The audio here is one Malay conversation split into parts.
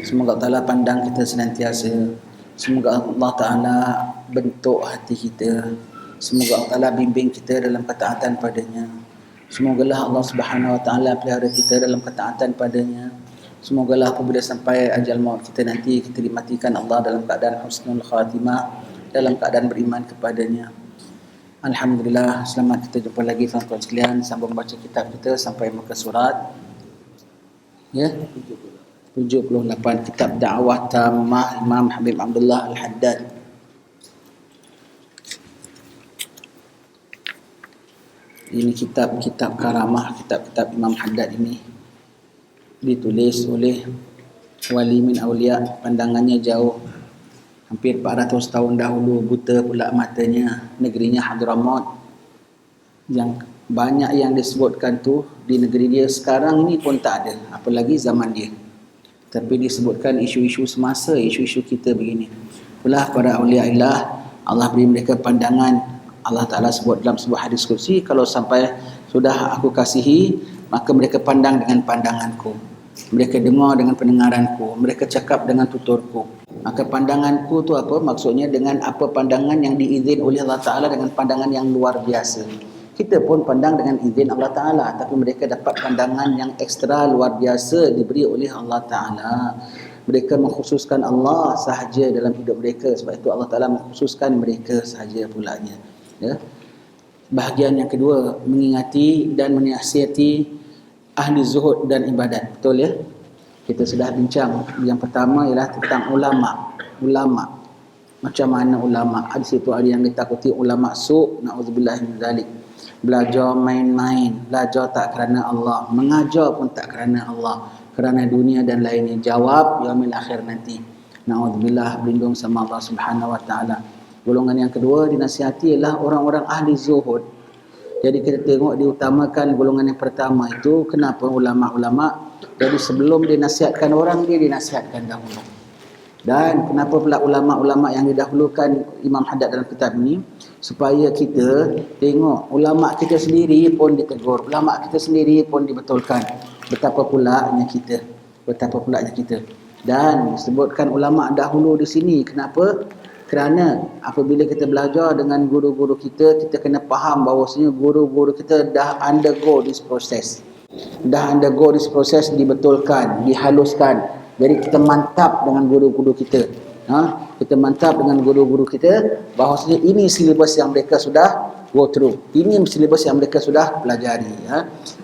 Semoga Allah Ta'ala pandang kita senantiasa. Semoga Allah Ta'ala bentuk hati kita. Semoga Allah Ta'ala bimbing kita dalam ketaatan padanya. Semogalah Allah Subhanahu Wa Ta'ala pelihara kita dalam ketaatan padanya. Semogalah apabila sampai ajal maut kita nanti, kita dimatikan Allah dalam keadaan husnul khatimah, dalam keadaan beriman kepadanya. Alhamdulillah, selamat kita jumpa lagi tuan-tuan sekalian. Sambung baca kitab kita sampai muka surat 78, kitab Da'wah Tammah Imam Habib Abdullah Al-Haddad. Ini kitab karamah, kitab Imam Haddad ini ditulis oleh wali min awliya, pandangannya jauh, hampir 400 tahun dahulu, buta pula matanya, negerinya Hadramaut. Yang banyak yang disebutkan tu di negeri dia sekarang ini pun tak ada, apalagi zaman dia. Tapi disebutkan isu-isu semasa, isu-isu kita begini. Itulah para awliya Allah, Allah beri mereka pandangan. Allah Ta'ala sebut dalam sebuah hadis kursi, kalau sampai sudah aku kasihi, maka mereka pandang dengan pandanganku, mereka dengar dengan pendengaranku, mereka cakap dengan tuturku. Maka pandanganku tu apa? Maksudnya dengan apa pandangan yang diizin oleh Allah Ta'ala, dengan pandangan yang luar biasa. Kita pun pandang dengan izin Allah Ta'ala, tapi mereka dapat pandangan yang ekstra luar biasa diberi oleh Allah Ta'ala. Mereka mengkhususkan Allah sahaja dalam hidup mereka, sebab itu Allah Ta'ala mengkhususkan mereka sahaja pulanya. Ya. Bahagian yang kedua, mengingati dan menasihati ahli zuhud dan ibadat. Betul ya? Kita sudah bincang. Yang pertama ialah tentang ulama. Macam mana ulama? Di situ ada yang ditakuti ulama su', na'udzubillah min dzalik. Belajar main-main, belajar tak kerana Allah, mengajar pun tak kerana Allah, kerana dunia dan lainnya. Jawab yaumil akhir nanti. Na'udzubillah, berlindung sama Allah Subhanahu Wa Ta'ala. Golongan yang kedua dinasihati ialah orang-orang ahli zuhud. Jadi kita tengok diutamakan golongan yang pertama itu. Kenapa ulama-ulama? Jadi sebelum dia nasihatkan orang, dia dinasihatkan dahulu. Dan kenapa pula ulama-ulama yang didahulukan Imam Haddad dalam kitab ini? Supaya kita tengok ulama kita sendiri pun ditegur, ulama kita sendiri pun dibetulkan. Betapa pulanya kita. Dan disebutkan ulama dahulu di sini. Kenapa? Kerana apabila kita belajar dengan guru-guru kita, kita kena faham bahawasanya guru-guru kita dah undergo this process. Dibetulkan, dihaluskan. Jadi kita mantap dengan guru-guru kita. Kita mantap dengan guru-guru kita bahawasanya ini silibus yang mereka sudah go through. Ini silibus yang mereka sudah pelajari.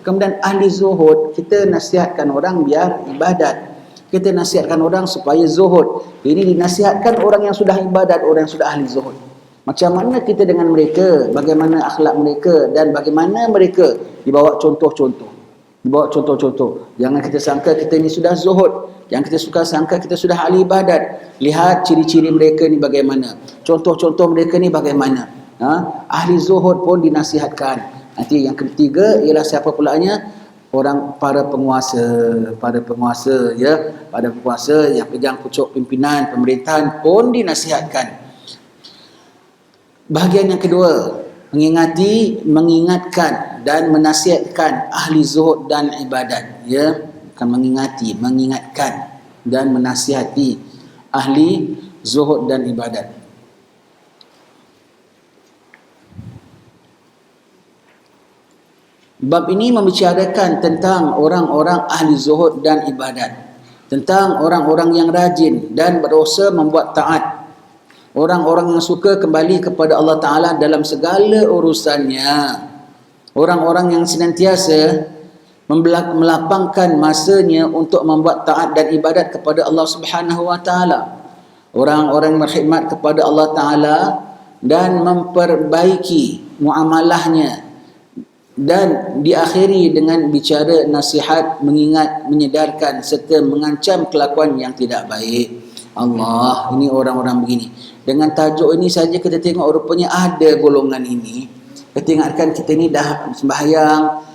Kemudian ahli zuhud, kita nasihatkan orang biar ibadat. Kita nasihatkan orang supaya zuhud. Ini dinasihatkan orang yang sudah ibadat, orang yang sudah ahli zuhud. Macam mana kita dengan mereka, bagaimana akhlak mereka, dan bagaimana mereka dibawa contoh-contoh. Jangan kita sangka kita ni sudah zuhud. Yang kita suka sangka kita sudah ahli ibadat. Lihat ciri-ciri mereka ni bagaimana, contoh-contoh mereka ni bagaimana. Ahli zuhud pun dinasihatkan. Nanti yang ketiga ialah siapa pulanya? Para penguasa yang pegang pucuk pimpinan pemerintahan pun dinasihatkan. Bahagian yang kedua, mengingatkan dan menasihatkan ahli zuhud dan ibadat. Ya, bukan mengingatkan dan menasihati ahli zuhud dan ibadat. Bab ini membicarakan tentang orang-orang ahli zuhud dan ibadat, tentang orang-orang yang rajin dan berusaha membuat taat, orang-orang yang suka kembali kepada Allah Ta'ala dalam segala urusannya, orang-orang yang senantiasa melapangkan masanya untuk membuat taat dan ibadat kepada Allah Subhanahu Wa Ta'ala, orang-orang yang berkhidmat kepada Allah Ta'ala dan memperbaiki muamalahnya, dan diakhiri dengan bicara nasihat, mengingat, menyedarkan serta mengancam kelakuan yang tidak baik. Allah, ini orang-orang begini. Dengan tajuk ini saja kita tengok rupanya ada golongan ini. Kita ingatkan kita ni dah sembahyang,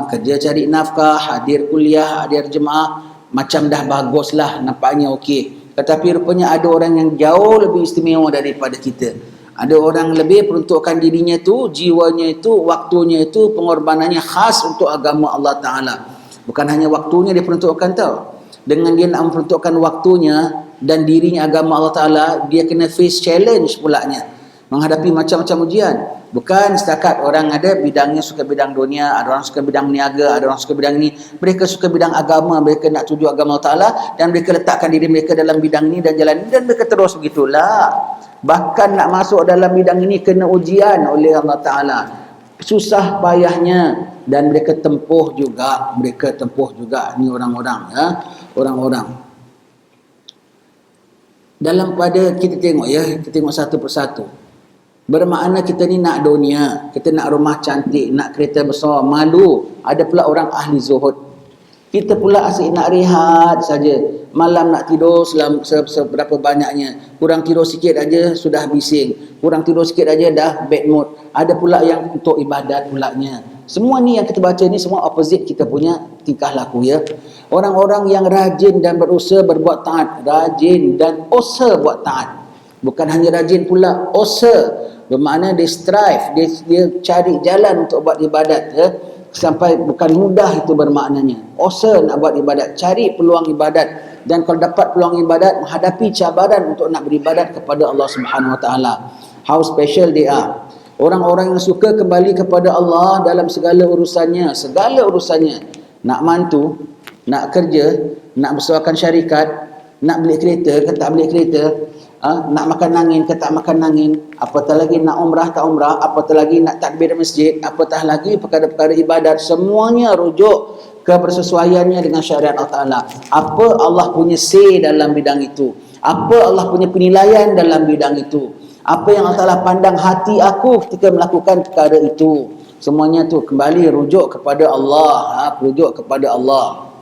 kerja cari nafkah, hadir kuliah, hadir jemaah, macam dah baguslah, nampaknya okey. Tetapi rupanya ada orang yang jauh lebih istimewa daripada kita. Ada orang lebih peruntukan dirinya tu, jiwanya itu, waktunya itu, pengorbanannya khas untuk agama Allah Ta'ala. Bukan hanya waktunya dia peruntukkan tau. dengan dia nak memperuntukkan waktunya dan dirinya agama Allah Ta'ala, dia kena face challenge pulaknya, menghadapi macam-macam ujian. Bukan setakat orang ada bidangnya suka bidang dunia, ada orang suka bidang niaga, ada orang suka bidang ini. Mereka suka bidang agama, mereka nak tuju agama Allah Ta'ala dan mereka letakkan diri mereka dalam bidang ini dan jalan ini dan mereka terus begitulah. Bahkan nak masuk dalam bidang ini kena ujian oleh Allah Ta'ala. Susah payahnya dan mereka tempuh juga ni orang-orang, ya, orang-orang. Dalam pada kita tengok, ya, kita tengok satu persatu. Bermakna kita ni nak dunia, kita nak rumah cantik, nak kereta besar, malu. Ada pula orang ahli zuhud. Kita pula asyik nak rehat saja. Malam nak tidur seberapa banyaknya. Kurang tidur sikit aja sudah bising. Kurang tidur sikit aja dah bad mood. Ada pula yang untuk ibadat pulaknya. Semua ni yang kita baca ni semua opposite kita punya tingkah laku, ya. Orang-orang yang rajin dan berusaha berbuat taat, rajin dan usaha buat taat. Bukan hanya rajin pula, usaha. Bermakna dia strive, dia cari jalan untuk buat ibadat, ya. Sampai bukan mudah itu bermaknanya. Usaha nak buat ibadat, cari peluang ibadat, dan kalau dapat peluang ibadat, menghadapi cabaran untuk nak beribadat kepada Allah Subhanahu Wa Taala. How special they are. Orang-orang yang suka kembali kepada Allah dalam segala urusannya, nak mantu, nak kerja, nak besarkan syarikat, nak beli kereta ke tak beli kereta, nak makan angin ke tak makan angin, apatah lagi nak umrah tak umrah, apatah lagi nak takbir masjid, apatah lagi perkara-perkara ibadat, semuanya rujuk ke persesuaiannya dengan syariat Allah Ta'ala. Apa Allah punya say dalam bidang itu, apa Allah punya penilaian dalam bidang itu, apa yang Allah Ta'ala pandang hati aku ketika melakukan perkara itu. Semuanya tu kembali rujuk kepada Allah, rujuk kepada Allah.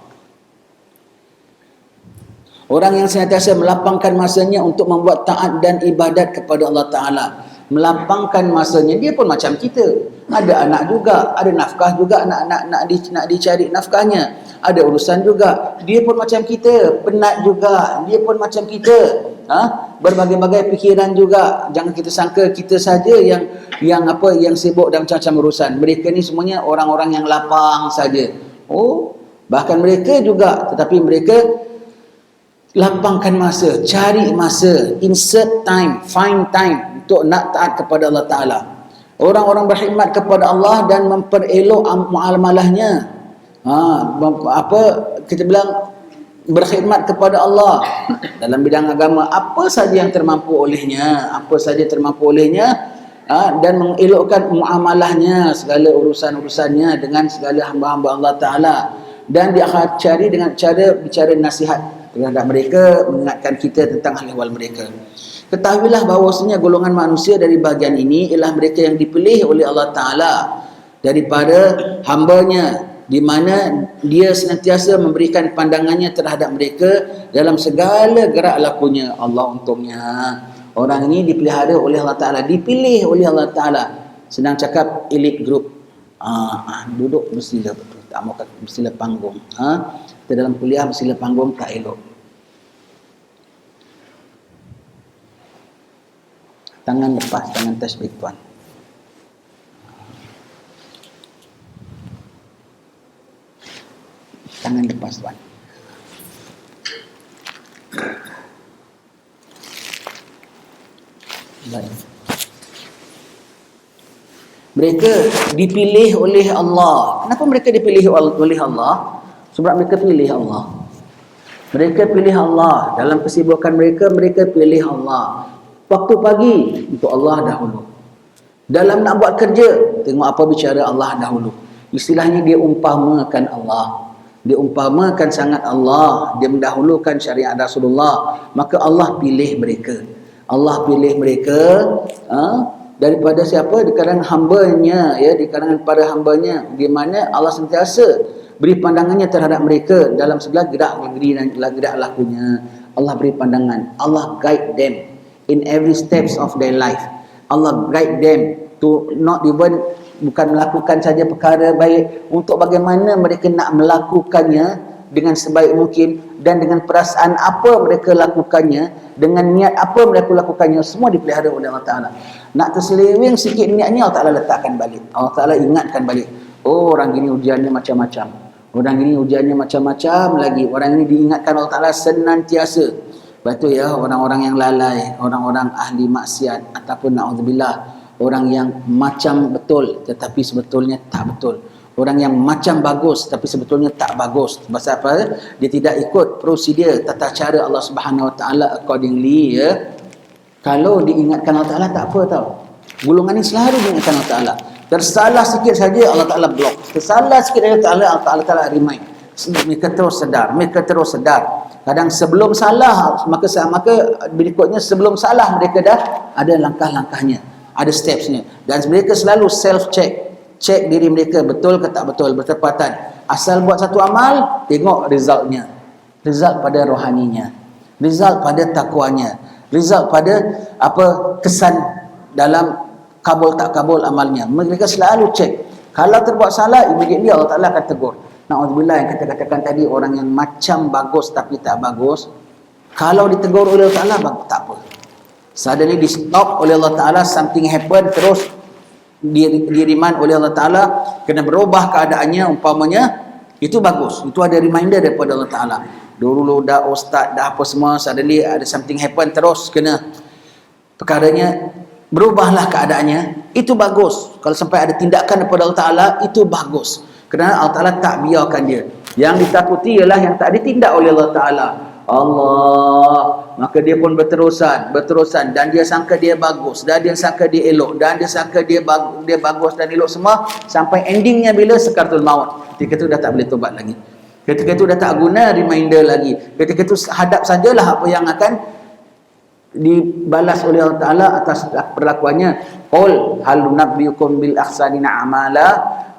Orang yang senantiasa melapangkan masanya untuk membuat taat dan ibadat kepada Allah Ta'ala. Melapangkan masanya, dia pun macam kita. Ada anak juga, ada nafkah juga, nak dicari nafkahnya. Ada urusan juga, dia pun macam kita. Penat juga, dia pun macam kita. Berbagai-bagai fikiran juga. Jangan kita sangka kita saja yang sibuk dalam macam-macam urusan. Mereka ni semuanya orang-orang yang lapang saja. Bahkan mereka juga, tetapi mereka lapangkan masa, cari masa, insert time, find time untuk nak taat kepada Allah Ta'ala. Orang-orang berkhidmat kepada Allah dan memperelok muamalahnya. Kita bilang berkhidmat kepada Allah dalam bidang agama, apa saja yang termampu olehnya, dan mengelokkan muamalahnya, segala urusan-urusannya dengan segala hamba-hamba Allah Ta'ala. Dan dia akan cari dengan cara bicara nasihat terhadap mereka, mengingatkan kita tentang ahwal mereka. Ketahuilah bahawasanya golongan manusia dari bahagian ini ialah mereka yang dipilih oleh Allah Ta'ala daripada hambanya, di mana dia senantiasa memberikan pandangannya terhadap mereka dalam segala gerak lakunya. Allah untungnya. Orang ini dipelihara oleh Allah Ta'ala, dipilih oleh Allah Ta'ala. Senang cakap elite group. Duduk bersila, tak mau bersila panggung. Kita dalam kuliah bersila panggung tak elok. Tangan lepas, tangan tasbih tuan. Tangan lepas tuan. Baik. Mereka dipilih oleh Allah. Kenapa mereka dipilih oleh Allah? Sebab mereka pilih Allah. Mereka pilih Allah. Dalam kesibukan mereka, mereka pilih Allah. Waktu pagi, untuk Allah dahulu. Dalam nak buat kerja, tengok apa bicara Allah dahulu. Istilahnya dia umpamakan Allah. Dia umpamakan sangat Allah. Dia mendahulukan syariat Rasulullah. Maka Allah pilih mereka. Allah pilih mereka daripada siapa? Di kalangan hambanya, ya, di kalangan para hambanya, di mana Allah sentiasa beri pandangannya terhadap mereka dalam segala gerak negeri dan gerak lakunya. Allah beri pandangan. Allah guide them in every steps of their life. Allah guide them to not even, bukan melakukan saja perkara baik, untuk bagaimana mereka nak melakukannya dengan sebaik mungkin dan dengan perasaan apa mereka lakukannya, dengan niat apa mereka lakukannya, semua dipelihara oleh Allah Ta'ala. Nak terseleweng sikit niatnya, Allah Ta'ala letakkan balik. Allah Ta'ala ingatkan balik. Orang gini ujiannya macam-macam. Orang ini ujiannya macam-macam lagi. Orang ini diingatkan Allah Ta'ala senantiasa. Lepas tu ya, orang-orang yang lalai, orang-orang ahli maksiat ataupun na'udzubillah, orang yang macam betul tetapi sebetulnya tak betul. Orang yang macam bagus tapi sebetulnya tak bagus. Sebab apa? Dia tidak ikut prosedur tata cara Allah Subhanahu Wa Ta'ala accordingly ya. Kalau diingatkan Allah Ta'ala tak apa tau. Golongan ni selalu diingatkan Allah Ta'ala. Tersalah sikit saja Allah Ta'ala block. Tersalah sikit Allah Ta'ala remind. Mereka terus sedar. Kadang sebelum salah, maka berikutnya sebelum salah mereka dah ada langkah-langkahnya, ada stepsnya. Dan mereka selalu self-check. Cek diri mereka betul ke tak betul, bertepatan. Asal buat satu amal, tengok resultnya. Result pada rohaninya. Result pada takwanya. Result pada kesan dalam kabul tak kabul amalnya. Mereka selalu cek. Kalau terbuat salah, immediately Allah Ta'ala akan tegur. Na'udzubillah yang kita katakan tadi, orang yang macam bagus tapi tak bagus, kalau ditegur oleh Allah Ta'ala, tak apa. Suddenly di stop oleh Allah Ta'ala, something happen, terus diriman oleh Allah Ta'ala, kena berubah keadaannya, umpamanya, itu bagus. Itu ada reminder daripada Allah Ta'ala. Dulu dah ustaz, dah apa semua, suddenly ada something happen, terus kena perkaranya, berubahlah keadaannya, itu bagus. Kalau sampai ada tindakan daripada Allah Ta'ala, itu bagus. Kerana Allah Ta'ala tak biarkan dia. Yang ditakuti ialah yang tak ditindak oleh Allah Ta'ala. Maka dia pun berterusan dan dia sangka dia bagus, dan dia sangka dia elok, dan dia sangka dia bagus dan elok semua, sampai endingnya bila sekaratul maut. Ketika itu dah tak boleh tobat lagi. Ketika itu dah tak guna reminder lagi. Ketika itu hadap sajalah apa yang akan dibalas oleh Allah Ta'ala atas perlakuannya. Qul hal nunabbiukum bil akhsanina amala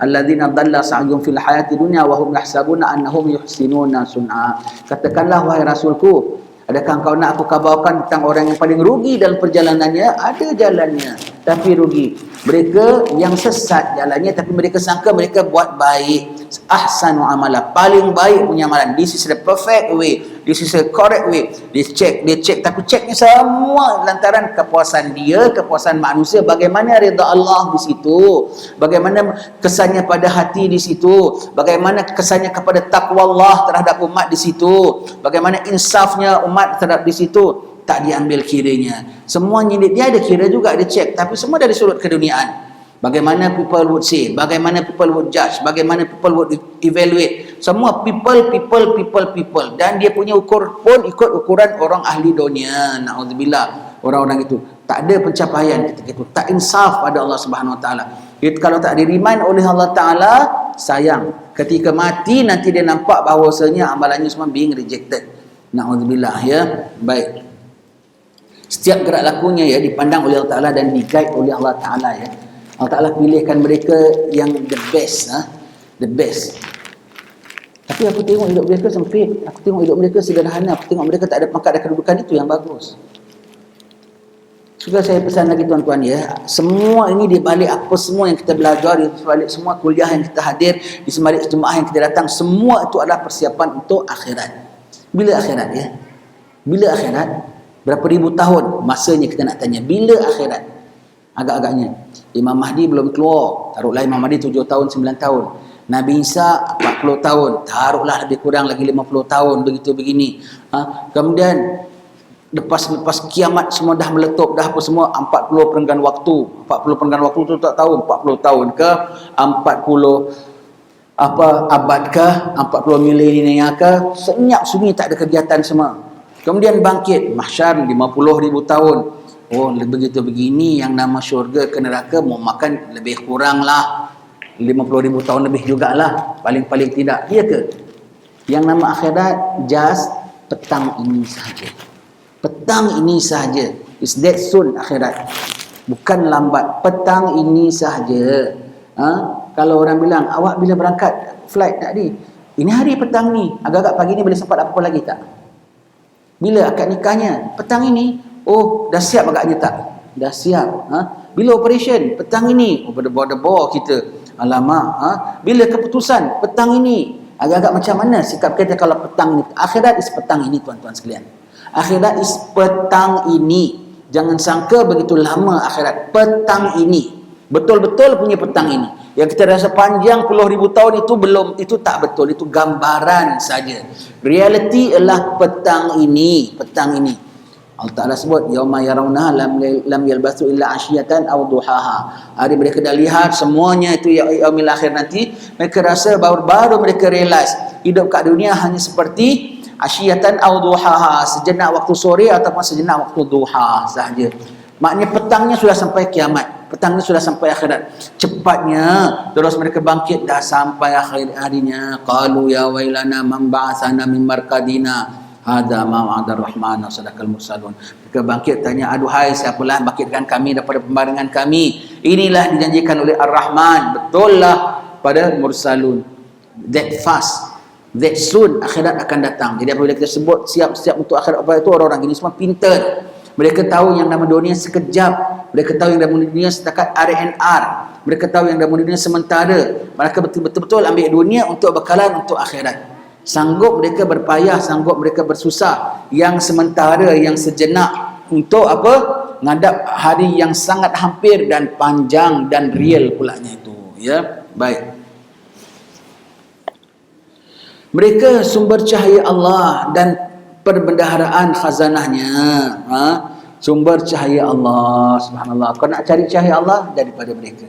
alladzina dhalla sa'yuhum fil hayati dunya wa hum yahsabuna annahum yuhsinuna sun'a. Katakanlah wahai Rasulku, adakah engkau nak aku kabarkan tentang orang yang paling rugi dalam perjalanannya? Ada jalannya tapi rugi. Mereka yang sesat jalannya tapi mereka sangka mereka buat baik. Ahsanu amala, paling baik punya amalan. This is the perfect way, this is the correct way. Dia check, tapi checknya semua lantaran kepuasan dia, kepuasan manusia. Bagaimana redha Allah di situ, bagaimana kesannya pada hati di situ, bagaimana kesannya kepada takwa Allah terhadap umat di situ, bagaimana insafnya umat terhadap di situ. Tak diambil kiranya. Semuanya dia ada kira juga, dia check, tapi semua dari sudut keduniaan. Bagaimana people would say, bagaimana people would judge, bagaimana people would evaluate. Semua people. Dan dia punya ukur pun ikut ukuran orang ahli dunia. Na'udzubillah. Orang-orang itu tak ada pencapaian ketika itu. Tak insaf pada Allah Subhanahu Wa Ta'ala. Kalau tak diriman oleh Allah Ta'ala, sayang. Ketika mati nanti dia nampak bahawasanya amalannya semua being rejected. Na'udzubillah ya. Baik. Setiap gerak lakunya ya dipandang oleh Allah Ta'ala dan di-guide oleh Allah Ta'ala ya. Allah Ta'ala pilihkan mereka yang the best. The best. Tapi aku tengok hidup mereka sempit. Aku tengok hidup mereka sederhana. Aku tengok mereka tak ada pangkat dan kedudukan. Itu yang bagus. Sudah saya pesan lagi tuan-tuan ya. Semua ini di balik apa semua yang kita belajar, di balik semua kuliah yang kita hadir, di balik jemaah yang kita datang, semua itu adalah persiapan untuk akhirat. Bila akhirat ya? Bila akhirat? Berapa ribu tahun masanya kita nak tanya. Bila akhirat? Agak-agaknya Imam Mahdi belum keluar, taruhlah Imam Mahdi 7 tahun 9 tahun, Nabi Isa 40 tahun, taruhlah lebih kurang lagi 50 tahun, begitu begini. Kemudian lepas kiamat semua dah meletup dah apa semua, 40 perenggan waktu tu tak tahu 40 tahun ke 40 abad ke 40 milenium ke, senyap sunyi tak ada kegiatan semua. Kemudian bangkit mahsyar 50,000 tahun. Oh, begitu begini yang nama syurga ke neraka mau makan lebih kurang lah 50,000 tahun lebih jugalah, paling-paling tidak. Iya ke? Yang nama akhirat just petang ini sahaja. Petang ini sahaja. It's that soon akhirat. Bukan lambat. Petang ini sahaja. Kalau orang bilang, awak bila berangkat flight tadi? Ini hari petang ni. Agak-agak pagi ni boleh sempat apa-apa lagi tak? Bila akad nikahnya? Petang ini. Oh, dah siap agaknya tak? Dah siap. Bila operation? Petang ini. Oh, berdebar-debar kita. Alamak. Bila keputusan? Petang ini. Agak-agak macam mana sikap kita kalau petang ini? Akhirat is petang ini, tuan-tuan sekalian. Akhirat is petang ini. Jangan sangka begitu lama akhirat. Petang ini. Betul-betul punya petang ini. Yang kita rasa panjang puluh ribu tahun itu belum, itu tak betul, itu gambaran saja. Reality adalah petang ini, petang ini. Allah Ta'ala sebut yauma yarawnaha lam yalbasu illa asyiyatan aw duhaha. Hari mereka dah lihat semuanya itu yaumil akhir nanti, mereka rasa baru mereka realize hidup kat dunia hanya seperti asyiyatan aw duhaha, sejenak waktu sore ataupun sejenak waktu duha sahaja. Maknanya petangnya sudah sampai kiamat, petangnya sudah sampai akhirat. Cepatnya terus mereka bangkit, dah sampai akhir harinya. Qalu ya wailana man ba'athana min marqadina hadza ma wa'ada ar-rahman wa sadaqal mursalun. Mereka bangkit tanya, aduhai siapalah bangkitkan kami daripada pembaringan kami. Inilah dijanjikan oleh Ar-Rahman, betul lah pada mursalun. That fast, that soon akhirat akan datang. Jadi apabila kita sebut siap-siap untuk akhirat, apa itu orang-orang gini semua pintar. Mereka tahu yang nama dunia sekejap. Mereka tahu yang nama dunia setakat R&R. Mereka tahu yang nama dunia sementara. Mereka betul-betul ambil dunia untuk bekalan untuk akhirat. Sanggup mereka berpayah, sanggup mereka bersusah. Yang sementara, yang sejenak. Untuk apa? Ngadap hari yang sangat hampir dan panjang dan real pulanya itu. Ya, baik. Mereka sumber cahaya Allah dan perbendaharaan khazanahnya. Sumber cahaya Allah, subhanallah. Kau nak cari cahaya Allah daripada mereka.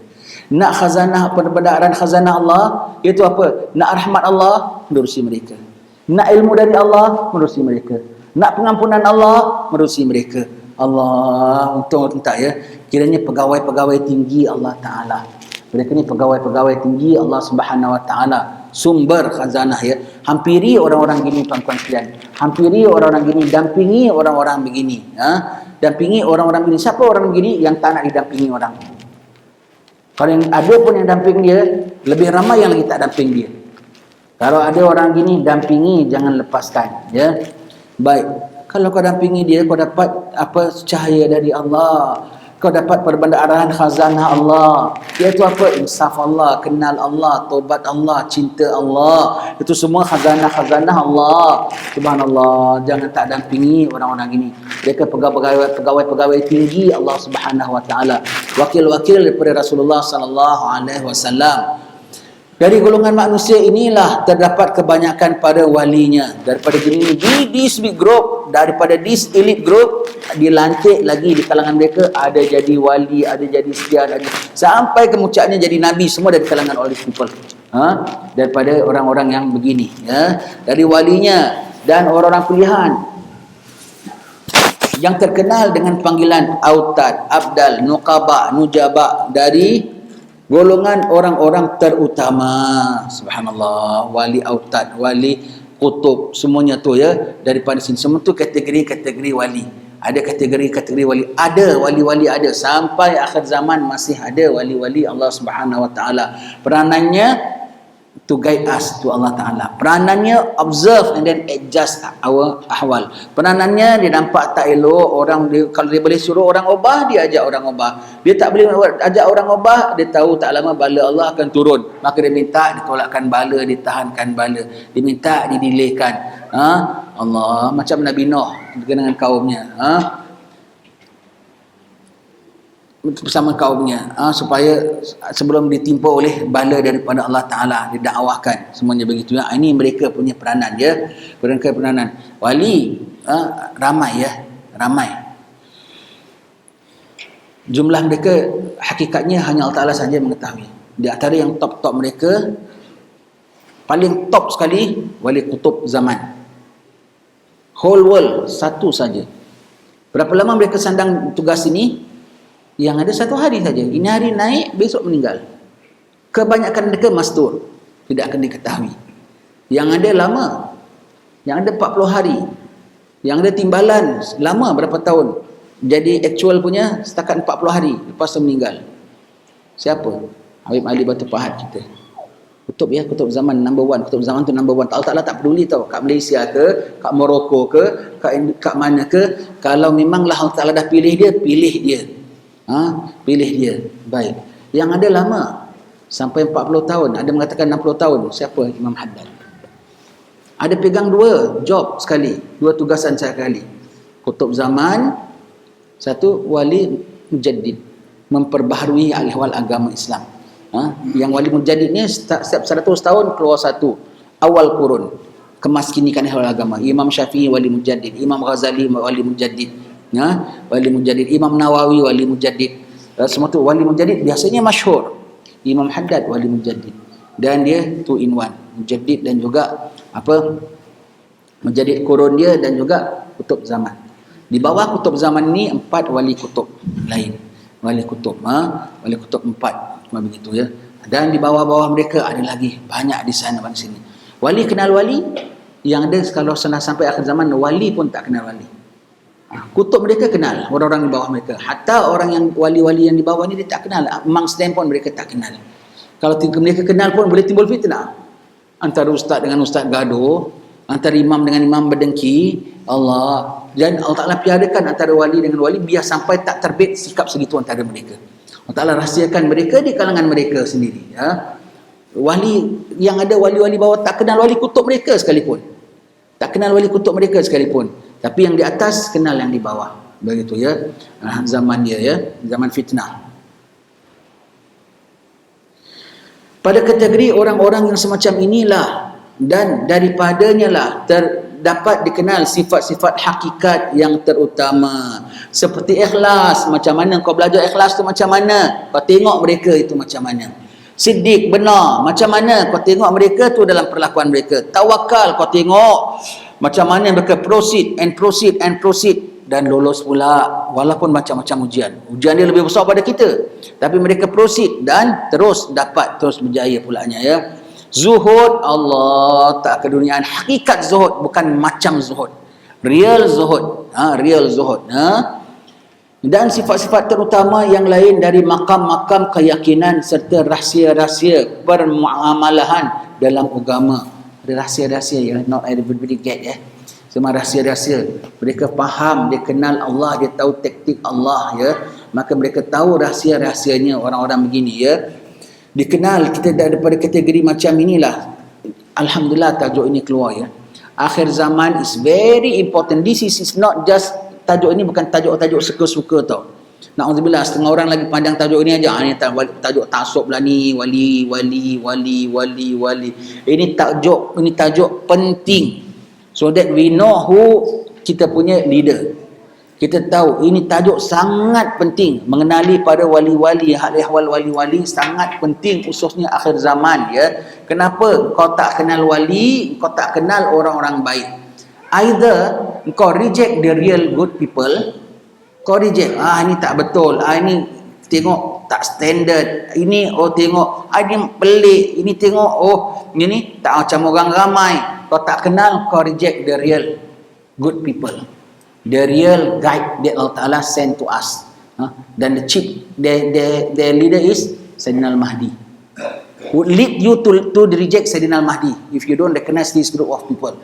Nak khazanah, perbendaharaan khazanah Allah, itu apa? Nak rahmat Allah, menerusi mereka. Nak ilmu dari Allah, menerusi mereka. Nak pengampunan Allah, menerusi mereka. Allah, untung tak ya. Kiranya pegawai-pegawai tinggi Allah Ta'ala. Mereka ni pegawai-pegawai tinggi Allah Subhanahu Wa Ta'ala. Sumber khazanah ya. Hampiri orang-orang gini tuan-tuan sekalian. Hampiri orang-orang gini, dampingi orang-orang begini. Dampingi orang-orang begini. Siapa orang begini yang tak nak didampingi orang? Kalau yang ada pun yang damping dia, lebih ramai yang lagi tak damping dia. Kalau ada orang gini, dampingi, jangan lepaskan. Ya, baik. Kalau kau dampingi dia, kau dapat apa? Cahaya dari Allah. Kau dapat perbendaharaan khazanah Allah. Iaitu apa? Insaf Allah, kenal Allah, taubat Allah, cinta Allah. Itu semua khazanah-khazanah Allah. Subhanallah. Jangan tak dampingi orang-orang ini. Mereka pegawai-pegawai tinggi Allah Subhanahu Wa Taala. Wakil-wakil daripada Rasulullah Sallallahu Alaihi Wasallam. Dari golongan manusia inilah terdapat kebanyakan pada walinya. Daripada ini, di this big group, daripada this elite group, dilantik lagi di kalangan mereka, ada jadi wali, ada jadi sekian, ada, sampai kemuncaknya jadi nabi, semua dari kalangan all these people. Daripada orang-orang yang begini. Ya. Dari walinya dan orang-orang pilihan yang terkenal dengan panggilan Autad, Abdal, Nuqaba, Nujaba, dari golongan orang-orang terutama. Subhanallah. Wali Autad, wali Kutub, semuanya tu ya, daripada sini. Semua tu kategori-kategori wali. Ada kategori-kategori wali. Ada wali-wali ada. Sampai akhir zaman masih ada wali-wali Allah Subhanahu Wa Taala. Peranannya to guide us to Allah Ta'ala. Peranannya observe and then adjust our ahwal. Peranannya dia nampak tak elok, orang dia, kalau dia boleh suruh orang ubah, dia ajak orang ubah. Dia tak boleh ajak orang ubah, dia tahu tak lama bala Allah akan turun. Maka dia minta ditolakkan bala, ditahankan bala. Dia minta didelehkan. Allah, macam Nabi Nuh dengan kaumnya. Bersama kaumnya, supaya sebelum ditimpa oleh bala daripada Allah Ta'ala, didakwahkan semuanya begitu. Ini mereka punya peranan ya. Peranan wali ramai ya, ramai. Jumlah mereka hakikatnya hanya Allah Ta'ala saja mengetahui. Di antara yang top-top mereka, paling top sekali wali kutub zaman. Whole world satu saja. Berapa lama mereka sandang tugas ini? Yang ada satu hari saja. Ini hari naik, besok meninggal. Kebanyakan mereka mastur, tidak akan diketahui. Yang ada lama, yang ada 40 hari, yang ada timbalan lama berapa tahun. Jadi actual punya setakat 40 hari, lepas tu meninggal. Siapa? Habib Ali Batu Pahat kita. Kutub ya, kutub zaman number one. Kutub zaman tu number one. Allah Ta'ala tak peduli tau. Kat Malaysia ke, kat Morocco ke, kat mana ke. Kalau memanglah Allah Ta'ala dah pilih dia, pilih dia. Pilih dia. Baik. Yang ada lama sampai 40 tahun, ada mengatakan 60 tahun. Siapa? Imam Haddad. Ada pegang dua job sekali, dua tugasan sekali. Kutub zaman, satu wali mujaddid. memperbaharui ahwal agama Islam. Yang wali mujaddid ni setiap 100 tahun keluar satu. Awal kurun kemaskinikan ahwal agama. Imam Syafi'i wali mujaddid, Imam Ghazali wali mujaddid, wali mujaddid, Imam Nawawi wali mujaddid. Semua tu wali mujaddid biasanya masyhur. Imam Haddad wali mujaddid. Dan dia 2 in 1, mujaddid dan juga mujaddid kurun dia dan juga kutub zaman. Di bawah kutub zaman ni 4 wali kutub lain. Wali kutub 4 begitu ya. Dan di bawah-bawah mereka ada lagi banyak di sana dan sini. Wali kenal wali, yang ada kalau sudah sampai akhir zaman wali pun tak kenal wali. Kutub mereka kenal orang-orang di bawah mereka. Hatta orang yang wali-wali yang di bawah ni dia tak kenal. Amongst them pun mereka tak kenal. Kalau mereka kenal pun boleh timbul fitnah. Antara ustaz dengan ustaz gaduh, antara imam dengan imam berdengki. Allah, dan Allah Ta'ala piadakan antara wali dengan wali biar sampai tak terbit sikap segitu antara mereka. Allah Ta'ala rahsiakan mereka di kalangan mereka sendiri. Wali yang ada, wali-wali bawah tak kenal wali kutub mereka sekalipun. Tak kenal wali kutub mereka sekalipun. Tapi yang di atas kenal yang di bawah. Begitu ya. Zaman dia ya, zaman fitnah. Pada kategori orang-orang yang semacam inilah dan daripadanya lah dapat dikenal sifat-sifat hakikat yang terutama. Seperti ikhlas, macam mana kau belajar ikhlas tu macam mana? Kau tengok mereka itu macam mana. Siddiq, benar, macam mana kau tengok mereka tu dalam perlakuan mereka. Tawakal, kau tengok macam mana mereka proceed dan lolos pula walaupun macam-macam ujian. Ujian dia lebih besar pada kita, tapi mereka proceed dan terus berjaya pulanya ya. Zuhud, Allah tak keduniaan. Hakikat zuhud, bukan macam zuhud. Real zuhud. Real zuhud. Dan sifat-sifat terutama yang lain dari makam-makam keyakinan serta rahsia-rahsia permuamalahan dalam agama. Ada rahsia-rahsia yang not everybody get ya. Semua rahsia-rahsia. Mereka faham, dia kenal Allah, dia tahu taktik Allah ya. Maka mereka tahu rahsia-rahsianya orang-orang begini ya. Dikenal kita daripada kategori macam inilah. Alhamdulillah tajuk ini keluar ya. Akhir zaman is very important. This is not just, tajuk ini bukan tajuk-tajuk suka-suka tau. Na'udzubillah, setengah orang lagi pandang tajuk ini aja. Ini tajuk taksub lah ni, wali. Ini tajuk penting. So that we know who kita punya leader. Kita tahu ini tajuk sangat penting, mengenali pada wali-wali, hal-ehwal wali-wali sangat penting khususnya akhir zaman ya. Kenapa? Kau tak kenal wali, kau tak kenal orang-orang baik. Either kau reject the real good people, kau reject, ini tak betul, ini tengok tak standard, ini tengok ini pelik, ini tengok ini tak macam orang ramai. Kau tak kenal, kau reject the real good people, the real guide that Allah Ta'ala sent to us. Dan the chief, the leader is Sayyidina Al-Mahdi. Would lead you to reject Sayyidina Al-Mahdi if you don't recognize this group of people.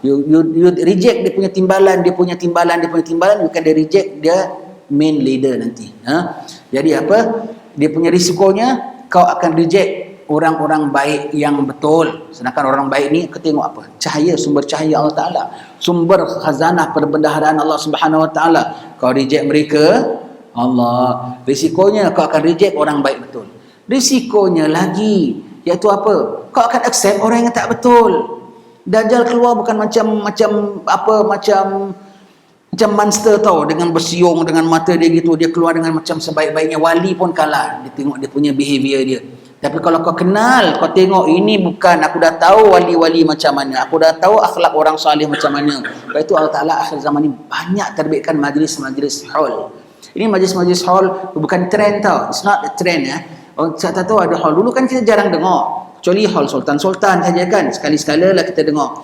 You reject dia punya timbalan, you can reject dia main leader nanti. Jadi apa? Dia punya risikonya kau akan reject orang-orang baik yang betul. Sedangkan orang baik ni kau tengok apa? Cahaya, sumber cahaya Allah Ta'ala, sumber khazanah perbendaharaan Allah Subhanahu Wa Ta'ala. Kau reject mereka, Allah, risikonya kau akan reject orang baik betul. Risikonya lagi iaitu apa? Kau akan accept orang yang tak betul. Dajjal keluar bukan macam monster tau, dengan bersiung dengan mata dia gitu. Dia keluar dengan macam sebaik-baiknya wali pun kalah. Dia tengok dia punya behavior dia. Tapi kalau kau kenal, kau tengok ini bukan, aku dah tahu wali-wali macam mana, aku dah tahu akhlak orang salih macam mana. Sebab itu Allah Ta'ala akhir zaman ni banyak terbitkan majlis-majlis haul. Ini majlis-majlis haul bukan trend tau. It's not a trend ya. Orang tak tahu ada haul. Dulu kan kita jarang dengar. Kecuali haul sultan-sultan saja kan. Sekali-sekala lah kita dengar.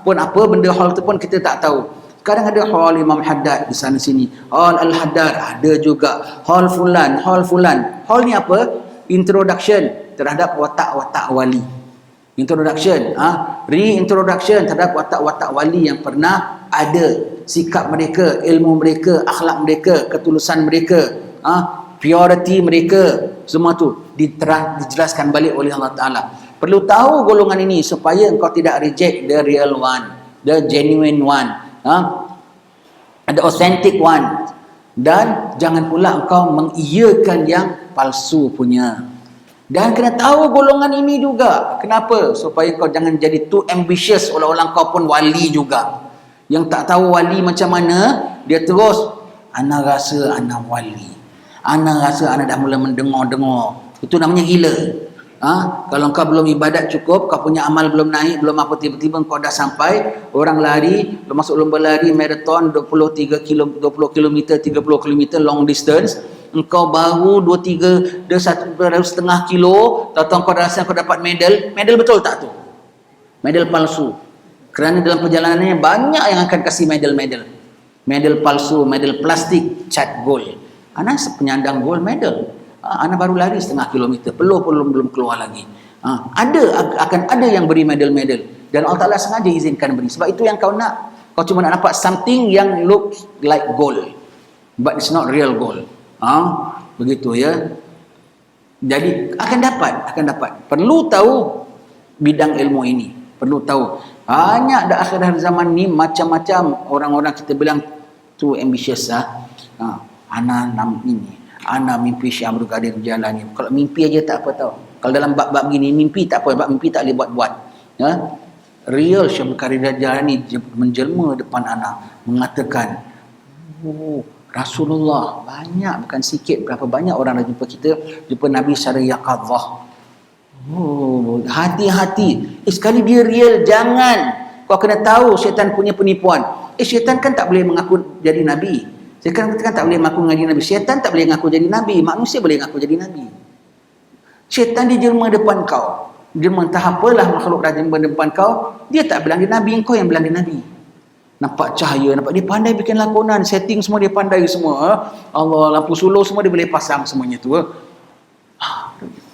Pun apa benda haul tu pun kita tak tahu. Sekarang ada haul Imam Haddad di sana sini. Haul Al-Haddad ada juga. Haul fulan. Haul ni apa? Introduction terhadap watak-watak wali. Introduction, reintroduction terhadap watak-watak wali yang pernah ada, sikap mereka, ilmu mereka, akhlak mereka, ketulusan mereka, purity mereka, semua tu dijelaskan balik oleh Allah Ta'ala. Perlu tahu golongan ini supaya engkau tidak reject the real one, the genuine one, the authentic one. Dan jangan pula engkau mengiyakan yang palsu punya. Dan kena tahu golongan ini juga. Kenapa? Supaya kau jangan jadi too ambitious, olah-olah kau pun wali juga. Yang tak tahu wali macam mana, dia terus, ana rasa ana wali. Ana rasa ana dah mula mendengar-dengar. Itu namanya gila. Kalau kau belum ibadat cukup, kau punya amal belum naik, belum apa, tiba-tiba kau dah sampai, orang lari, masuk lomba lari marathon 23 km, 20 km, 30 km long distance, engkau baru 2-3 dah 1,5 kilo, tahu-tahu kau rasa kau dapat medal betul tak tu? Medal palsu. Kerana dalam perjalanannya banyak yang akan kasih medal palsu, medal plastik, cat gold. Ana penyandang gold medal. Ana baru lari 0,5 kilometer, belum keluar lagi. Akan ada yang beri medal dan Allah Taala sengaja izinkan beri. Sebab itu yang kau nak. Kau cuma nak dapat something yang looks like gold, but it's not real gold. Begitu ya. Jadi akan dapat. Perlu tahu bidang ilmu ini. Perlu tahu. Banyak dah akhir zaman ni macam-macam orang-orang kita bilang too ambitious ana mimpi Syekh Abdul Qadir Jalani. Kalau mimpi aja tak apa tahu. Kalau dalam bab-bab gini mimpi tak apa, bab mimpi tak boleh buat-buat. Real Syekh Abdul Qadir Jalani menjelma depan anak mengatakan, Rasulullah banyak, bukan sikit, berapa banyak orang dah jumpa Nabi secara yaqadzah. Hati-hati. Sekali dia real, jangan. Kau kena tahu syaitan punya penipuan. Syaitan kan tak boleh mengaku jadi Nabi. Syaitan kan tak boleh mengaku jadi Nabi. Syaitan tak boleh mengaku jadi Nabi. Manusia boleh mengaku jadi Nabi. Syaitan dijelma depan kau. Jelma entah apalah makhluk dah jelma depan kau. Dia tak bilang dia Nabi, kau yang bilang dia Nabi. Nampak cahaya, nampak dia pandai bikin lakonan, setting semua dia pandai semua. Allah, lampu suluh semua dia boleh pasang semuanya tu.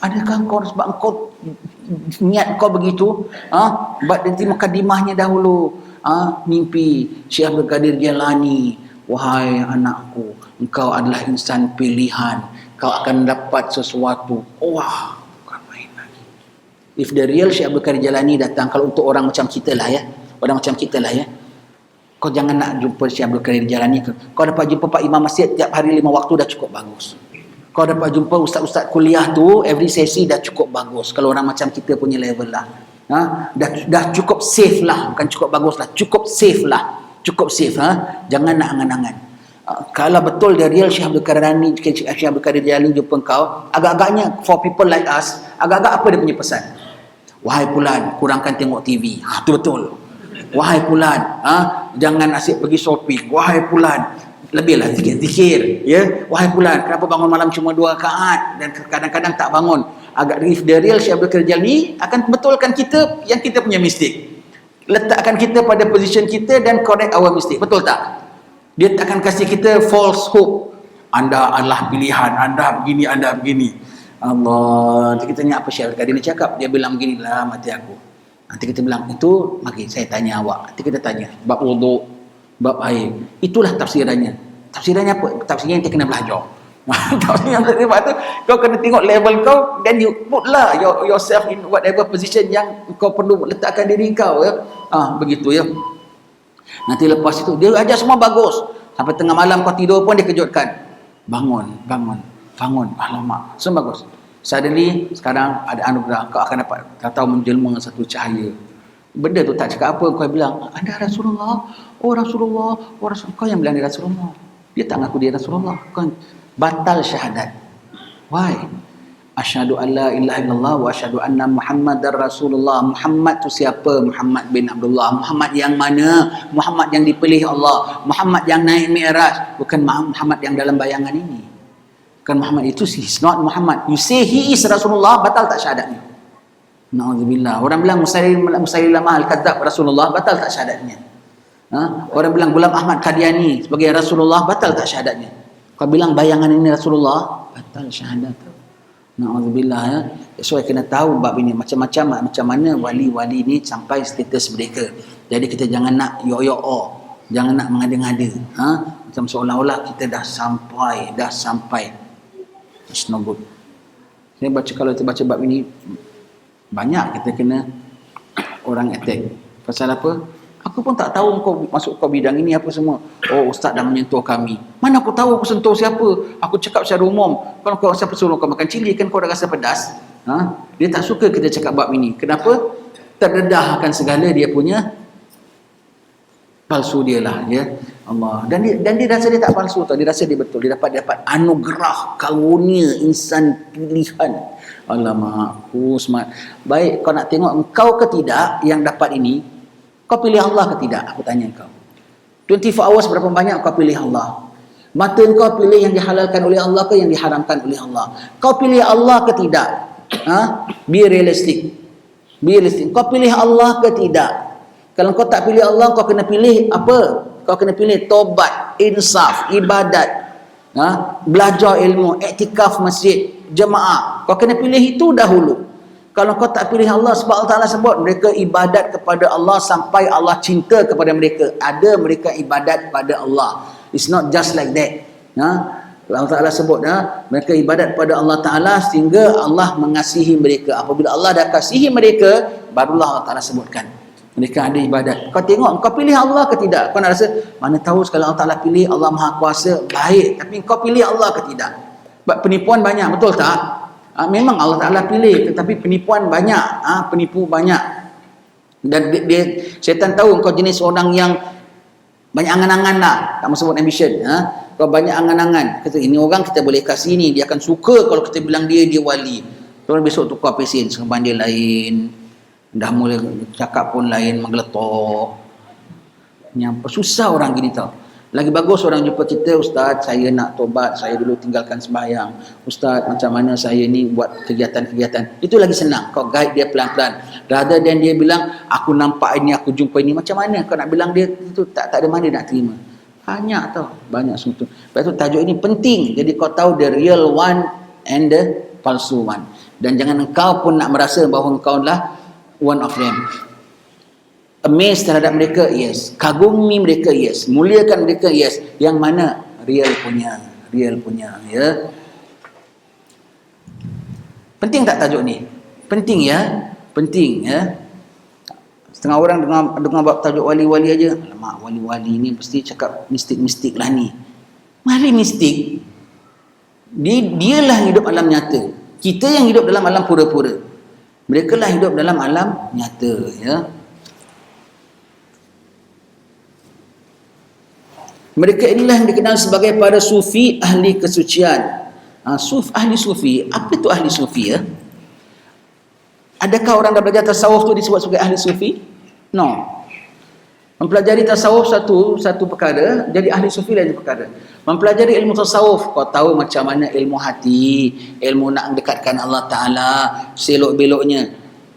Adakah kau sebab kau niat kau begitu? Buat nanti mukadimahnya dahulu. Mimpi Syekh Abdul Qadir Jalani, wahai anakku, engkau adalah insan pilihan, kau akan dapat sesuatu. Wah, bukan main lagi. If the real Syekh Abdul Qadir Jalani datang, kalau untuk orang macam kita lah ya, kau jangan nak jumpa Syekh Abdul Qadir Jalani. Kau dapat jumpa Pak Imam Masjid tiap hari 5 waktu dah cukup bagus. Kau dapat jumpa ustaz-ustaz kuliah tu every sesi dah cukup bagus. Kalau orang macam kita punya level lah. Dah cukup safe lah. Bukan cukup bagus lah. Cukup safe lah. Cukup safe. Jangan nak angan-angan. Kalau betul dia real Syekh Abdul Qadir Jalani jumpa kau, agak-agaknya for people like us, agak-agak apa dia punya pesan? Wahai Fulan, kurangkan tengok TV. Itu betul. Wahai Fulan, jangan asyik pergi shopping. Wahai Fulan, lebihlah zikir, ya. Wahai Fulan, kenapa bangun malam cuma 2 rakaat dan kadang-kadang tak bangun? Agak if the real Syekh Abdul Qadir Jalani akan betulkan kita yang kita punya mistake. Letakkan kita pada position kita dan correct our mistake. Betul tak? Dia tak akan kasih kita false hope. Anda adalah pilihan, anda begini. Allah, nanti kita tanya apa Syekh Abdul Qadir ni cakap. Dia bilang beginilah mati aku. Nanti kita bilang, itu mari saya tanya awak. Nanti kita tanya bab wuduk, bab air. Itulah tafsirannya. Tafsirannya apa? Tafsirannya yang kita kena belajar. Tafsirannya sebab tu kau kena tengok level kau, then you put lah yourself in whatever position yang kau perlu letakkan diri kau, ya. Begitu ya. Nanti lepas itu dia ajar semua bagus. Sampai tengah malam kau tidur pun dia kejutkan. Bangun. Alamak, semua bagus. Suddenly sekarang ada anugerah, kau akan dapat tahu menjelma satu cahaya. Benda tu tak cakap apa, kau bilang anda Rasulullah. Oh Rasulullah. Kau yang bilang dia Rasulullah. Dia tak ngaku dia Rasulullah. Kau batal syahadat. Why? Asyhadu an la ilaha illallah wa asyhadu anna Muhammadar Rasulullah. Muhammad tu siapa? Muhammad bin Abdullah. Muhammad yang mana? Muhammad yang dipilih Allah. Muhammad yang naik Mi'raj. Bukan Muhammad yang dalam bayangan ini. Bukan Muhammad itu, he's not Muhammad. You say he is Rasulullah, batal tak syahadatnya? Na'udzubillah. Orang bilang Musailamah al-Kadzab Rasulullah, batal tak syahadatnya? Orang bilang Ghulam Ahmad Qadiani sebagai Rasulullah, batal tak syahadatnya? Kau bilang bayangan ini Rasulullah, batal syahadat. Na'udzubillah, ya. So kena tahu bab ini macam mana wali-wali ni sampai status mereka. Jadi kita jangan nak jangan nak mengada-ngada. Macam seolah-olah kita dah sampai. It's no good. Kalau kita baca bab ini, banyak kita kena orang attack. Pasal apa? Aku pun tak tahu kau masuk kau bidang ini apa semua. Oh, ustaz dah menyentuh kami. Mana aku tahu aku sentuh siapa? Aku cakap secara umum. Kalau kau siapa suruh kau makan cili, kan kau dah rasa pedas. Dia tak suka kita cakap bab ini. Kenapa? Terdedahkan segala dia punya palsu dia lah, ya. Allah. Dan dia rasa dia tak palsu tau. Dia rasa dia betul. Dia dapat anugerah karunia insan pilihan. Alamak, aku smart. Baik, kau nak tengok engkau ke tidak yang dapat ini, kau pilih Allah ke tidak? Aku tanya kau. 24 hours berapa banyak kau pilih Allah? Mata kau pilih yang dihalalkan oleh Allah ke yang diharamkan oleh Allah? Kau pilih Allah ke tidak? Be realistic. Be realistic. Kau pilih Allah ke tidak? Kalau kau tak pilih Allah, kau kena pilih apa? Kau kena pilih tobat, insaf, ibadat, belajar ilmu, iktikaf masjid, jemaah. Kau kena pilih itu dahulu. Kalau kau tak pilih Allah, sebab Allah Ta'ala sebut mereka ibadat kepada Allah sampai Allah cinta kepada mereka. Ada mereka ibadat pada Allah. It's not just like that. Allah Ta'ala sebut mereka ibadat pada Allah Ta'ala sehingga Allah mengasihi mereka. Apabila Allah dah kasihi mereka, barulah Allah Ta'ala sebutkan mereka ada ibadat. Kau tengok, kau pilih Allah ke tidak? Kau nak rasa, mana tahu sekali Allah Ta'ala pilih, Allah Maha Kuasa, baik. Tapi kau pilih Allah ke tidak? Sebab penipuan banyak, betul tak? Memang Allah Ta'ala pilih, tetapi penipuan banyak. Penipu banyak. Dan syaitan tahu kau jenis orang yang banyak angan-angan lah. Tak mahu sebut ambition. Kau banyak angan-angan. Kata, ini orang kita boleh kasih ni. Dia akan suka kalau kita bilang dia wali. Kalau besok tukar pesen, serban dia lain. Dah mula cakap pun lain, menggeletor. Yang susah orang gini tau. Lagi bagus orang jumpa kita, ustaz, saya nak tobat, saya dulu tinggalkan sembahyang. Ustaz, macam mana saya ni buat kegiatan-kegiatan. Itu lagi senang. Kau guide dia pelan-pelan. Rather than dia bilang, aku nampak ini, aku jumpa ini. Macam mana kau nak bilang dia itu tak ada mana nak terima. Banyak tau. Banyak semua tu. Lepas tu tajuk ini penting. Jadi kau tahu the real one and the palsu one. Dan jangan engkau pun nak merasa bahawa engkau lah one of them. Amazed terhadap mereka, yes. Kagumi mereka, yes. Muliakan mereka, yes. Yang mana? Real punya, ya. Penting tak tajuk ni? Penting, ya. Penting, ya. Setengah orang dengar bab tajuk wali-wali aja. Alamak, wali-wali ni mesti cakap mistik-mistik lah ni. Mari mistik. Dialah hidup alam nyata. Kita yang hidup dalam alam pura-pura. Mereka lah hidup dalam alam nyata, ya. Mereka inilah yang dikenal sebagai para sufi ahli kesucian. Ahli sufi, apa itu ahli sufi, ya? Adakah orang dah belajar tasawuf tu disebut sebagai ahli sufi? No. Mempelajari tasawuf satu perkara, jadi ahli sufi lain perkara. Mempelajari ilmu tasawuf, kau tahu macam mana ilmu hati, ilmu nak mendekatkan Allah Ta'ala, selok-beloknya.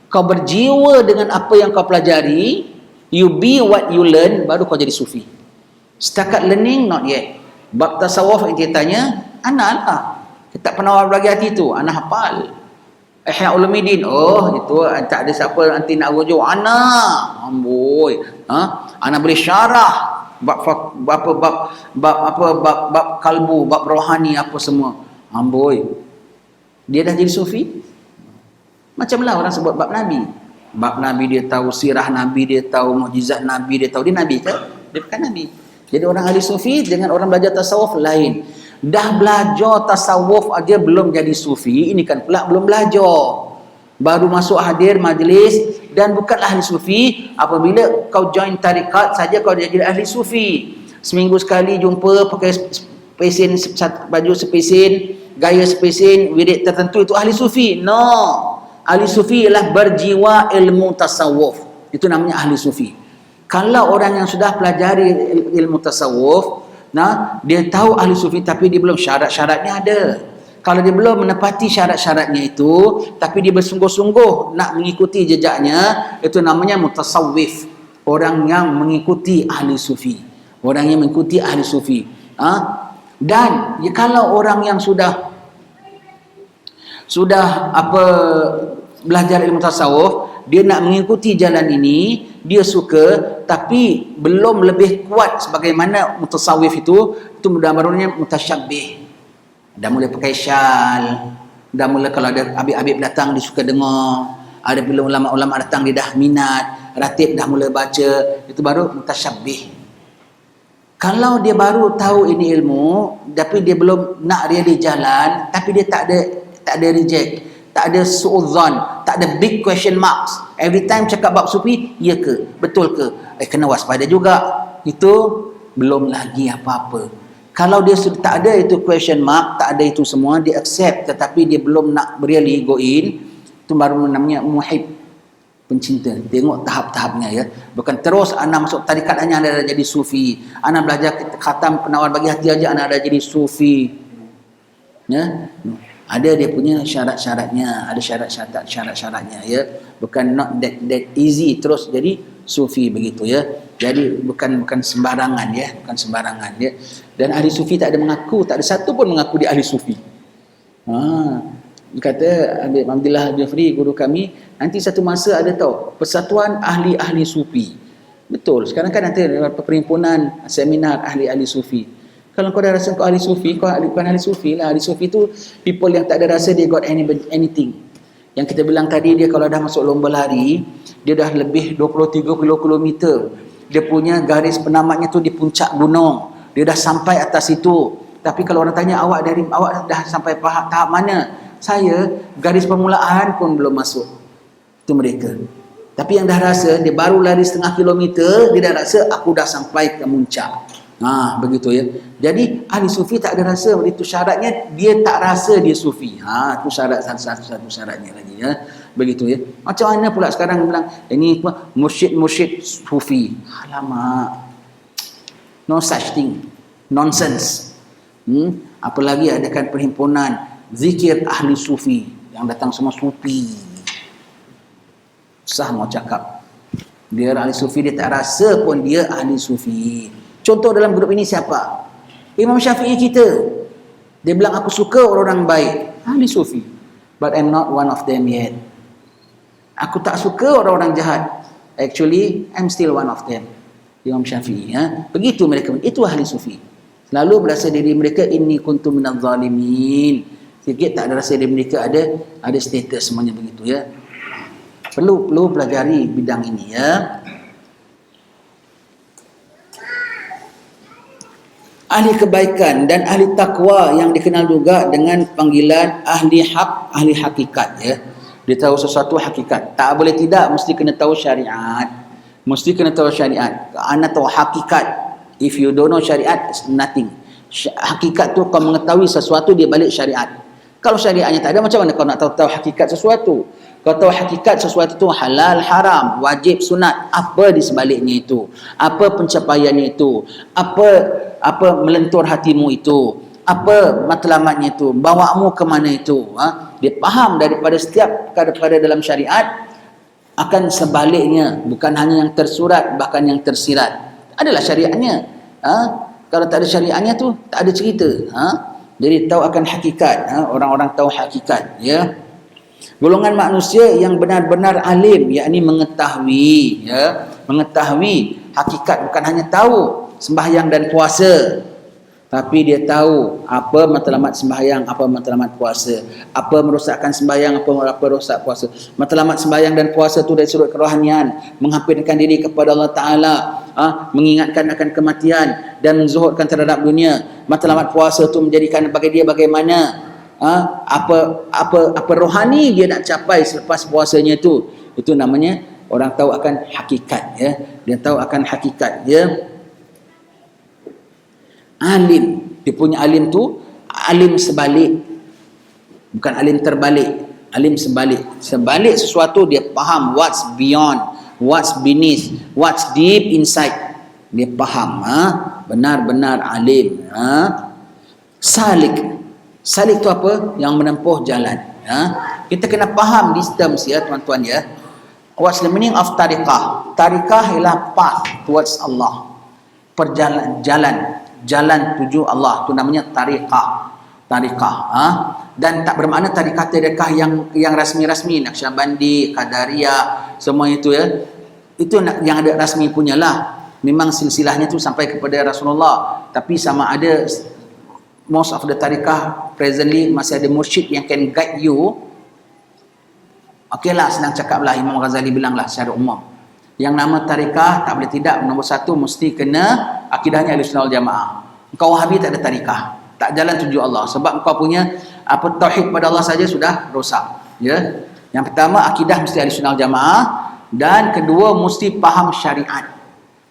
Kau berjiwa dengan apa yang kau pelajari, you be what you learn, baru kau jadi sufi. Setakat learning, not yet. Bab tasawuf yang dia tanya, anak lah. Kitab penawar bagi hati tu, anak hafal. Ihya Ulumuddin, itu tak ada siapa nanti nak rujuk. Anak, amboi. Anak boleh syarah. Bab kalbu, bab rohani, apa semua. Amboi. Dia dah jadi sufi? Macamlah orang sebut bab Nabi. Bab Nabi dia tahu, sirah Nabi dia tahu, mukjizat Nabi dia tahu. Dia Nabi ke? Dia bukan Nabi. Jadi orang ahli sufi dengan orang belajar tasawuf lain. Dah belajar tasawuf aja belum jadi sufi, ini kan pula belum belajar. Baru masuk hadir majlis dan bukanlah ahli sufi. Apabila kau join tarikat saja kau jadi ahli sufi. Seminggu sekali jumpa pakai pesen, baju sepesen, gaya sepesen, wirid tertentu, itu ahli sufi. No. Ahli sufi ialah berjiwa ilmu tasawuf. Itu namanya ahli sufi. Kalau orang yang sudah pelajari ilmu tasawuf, dia tahu ahli sufi tapi dia belum, syarat-syaratnya ada. Kalau dia belum menepati syarat-syaratnya itu, tapi dia bersungguh-sungguh nak mengikuti jejaknya, itu namanya mutasawwif. Orang yang mengikuti ahli sufi. Orang yang mengikuti ahli sufi. Dan kalau orang yang sudah belajar ilmu tasawuf, dia nak mengikuti jalan ini, dia suka, tapi belum lebih kuat sebagaimana mutasawwif itu barunya mutasyabbih. Dah mula pakai syal, dah mula kalau ada habib-habib datang dia suka dengar, ada bila ulama-ulama datang dia dah minat, ratib dah mula baca, itu baru mutasyabbih. Kalau dia baru tahu ini ilmu tapi dia belum nak really jalan, tapi dia tak ada reject, tak ada suudzon, tak ada big question marks. Every time cakap bab sufi, ya ke? Betul ke? Kena waspada juga. Itu belum lagi apa-apa. Kalau dia sudah tak ada itu question mark, tak ada itu semua, dia accept tetapi dia belum nak really go in, itu baru namanya muhib, pencinta. Tengok tahap-tahapnya ya. Bukan terus ana masuk tarikat hanya anda dah jadi sufi. Ana belajar khatam penawar bagi hati aja anda dah jadi sufi. Ya. Ada dia punya syarat-syaratnya, ada syarat-syaratnya ya. Bukan not that easy terus jadi sufi begitu ya. Jadi bukan sembarangan ya, bukan sembarangan ya. Dan ahli sufi tak ada mengaku, tak ada satu pun mengaku dia ahli sufi. Kata Habib Abdullah Jafri, guru kami, nanti satu masa ada tau persatuan ahli-ahli sufi. Betul, sekarang kan ada perhimpunan seminar ahli-ahli sufi. Kalau kau dah rasa kau ahli sufi, kau bukan ahli sufi lah. Ahli sufi tu people yang tak ada rasa dia got anything. Yang kita bilang tadi, dia kalau dah masuk lomba lari, dia dah lebih 20-30 kilometer. Dia punya garis penamatnya tu di puncak gunung. Dia dah sampai atas itu. Tapi kalau orang tanya, awak dah sampai tahap mana? Saya garis permulaan pun belum masuk. Itu mereka. Tapi yang dah rasa, dia baru lari setengah kilometer, dia dah rasa aku dah sampai ke puncak. Begitu ya. Jadi ahli sufi tak ada rasa, itu syaratnya dia tak rasa dia sufi. Itu syarat satu syaratnya lagi ya. Begitu ya. Macam mana pula sekarang bilang ini mursyid sufi. Alamak. No such thing. Nonsense. Apalagi adakan perhimpunan zikir ahli sufi yang datang semua sufi. Susah mau cakap. Dia ahli sufi, dia tak rasa pun dia ahli sufi. Contoh dalam grup ini siapa? Imam Syafi'i kita. Dia bilang aku suka orang-orang baik. Ahli sufi. But I'm not one of them yet. Aku tak suka orang-orang jahat. Actually, I'm still one of them. Imam Syafi'i. Begitu mereka. Itu ahli sufi. Selalu berasa diri mereka inni kuntu minadh zalimin. Sikit tak ada rasa diri mereka ada status semuanya begitu ya. Perlu pelajari bidang ini ya. Ahli kebaikan dan ahli takwa yang dikenal juga dengan panggilan ahli hak, ahli hakikat ya. Dia tahu sesuatu hakikat. Tak boleh tidak, mesti kena tahu syariat. Mesti kena tahu syariat. Anda tahu hakikat. If you don't know syariat, it's nothing. Hakikat tu kau mengetahui sesuatu dia balik syariat. Kalau syariatnya tak ada, macam mana kau nak tahu hakikat sesuatu? Kau tahu hakikat sesuatu itu halal, haram, wajib, sunat. Apa di sebaliknya itu? Apa pencapaiannya itu? Apa melentur hatimu itu? Apa matlamatnya itu? Bawamu ke mana itu? Dia faham daripada setiap perkara dalam syariat akan sebaliknya. Bukan hanya yang tersurat, bahkan yang tersirat. Adalah syariatnya. Kalau tak ada syariatnya tu, tak ada cerita. Jadi tahu akan hakikat. Orang-orang tahu hakikat. Ya. Golongan manusia yang benar-benar alim, yakni mengetahui, ya, mengetahui hakikat, bukan hanya tahu sembahyang dan puasa, tapi dia tahu apa matlamat sembahyang, apa matlamat puasa, apa merosakkan sembahyang, apa rosak puasa. Matlamat sembahyang dan puasa itu dari sudut kerohanian, menghampirkan diri kepada Allah Taala, mengingatkan akan kematian dan menzuhudkan terhadap dunia. Matlamat puasa itu menjadikan bagi dia bagaimana apa rohani dia nak capai selepas puasanya itu namanya orang tahu akan hakikat ya. Dia tahu akan hakikat ya. Alim, dia punya alim tu alim sebalik, bukan alim terbalik, alim sebalik. Sebalik sesuatu dia faham what's beyond, what's beneath, what's deep inside. Dia faham benar-benar alim. Salik tu apa? Yang menempuh jalan. Kita kena faham these terms ya tuan-tuan ya. What's the meaning of tariqah? Tariqah ialah path towards Allah. Perjalanan, jalan tuju Allah. Itu namanya tariqah. Dan tak bermakna tariqah yang rasmi-rasmi, Naqsyabandi, Qadariyah, semua itu ya. Itu yang ada rasmi punyalah. Memang silsilahnya tu sampai kepada Rasulullah. Tapi sama ada most of the tariqah presently masih ada mursyid yang can guide you. Okeylah, senang cakap lah, Imam Ghazali bilang lah secara umum. Yang nama tarikah tak boleh tidak. Nombor satu mesti kena akidahnya Ahlussunnah wal Jamaah. Engkau Wahabi tak ada tarikah, tak jalan tuju Allah, sebab engkau punya tauhid pada Allah saja sudah rosak. Ya. Yang pertama akidah mesti Ahlussunnah wal Jamaah, dan kedua mesti faham syariat.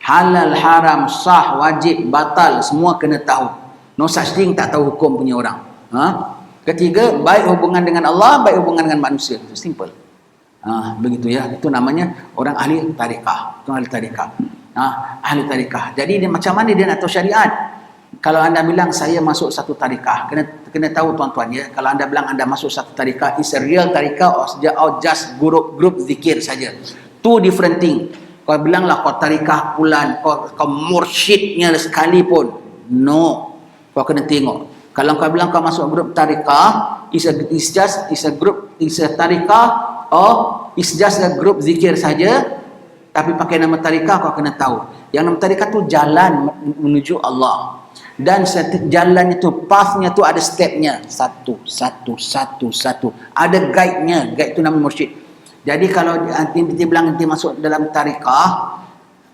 Halal, haram, sah, wajib, batal, semua kena tahu. No such thing tak tahu hukum punya orang. Ketiga, baik hubungan dengan Allah, baik hubungan dengan manusia. Itu simple. Begitu ya. Itu namanya orang ahli tarikah. Itu ahli tarikah. Ahli tarikah. Jadi dia macam mana dia nak tahu syariat? Kalau anda bilang saya masuk satu tarikah, kena tahu tuan-tuan ya. Kalau anda bilang anda masuk satu tarikah, is a real tarikah or just group zikir saja. Two different thing. Kau bilanglah kau tarikah pulan, kau mursyidnya sekalipun. No. Kau kena tengok. Kalau kau bilang kau masuk grup tarikah, is a tarikah or is just a group zikir saja, tapi pakai nama tarikah, kau kena tahu. Yang nama tarikah tu jalan menuju Allah. Dan jalan itu, pathnya tu ada stepnya. Satu. Ada guide-nya. Guide tu nama mursyid. Jadi kalau inti bilang inti masuk dalam tarikah,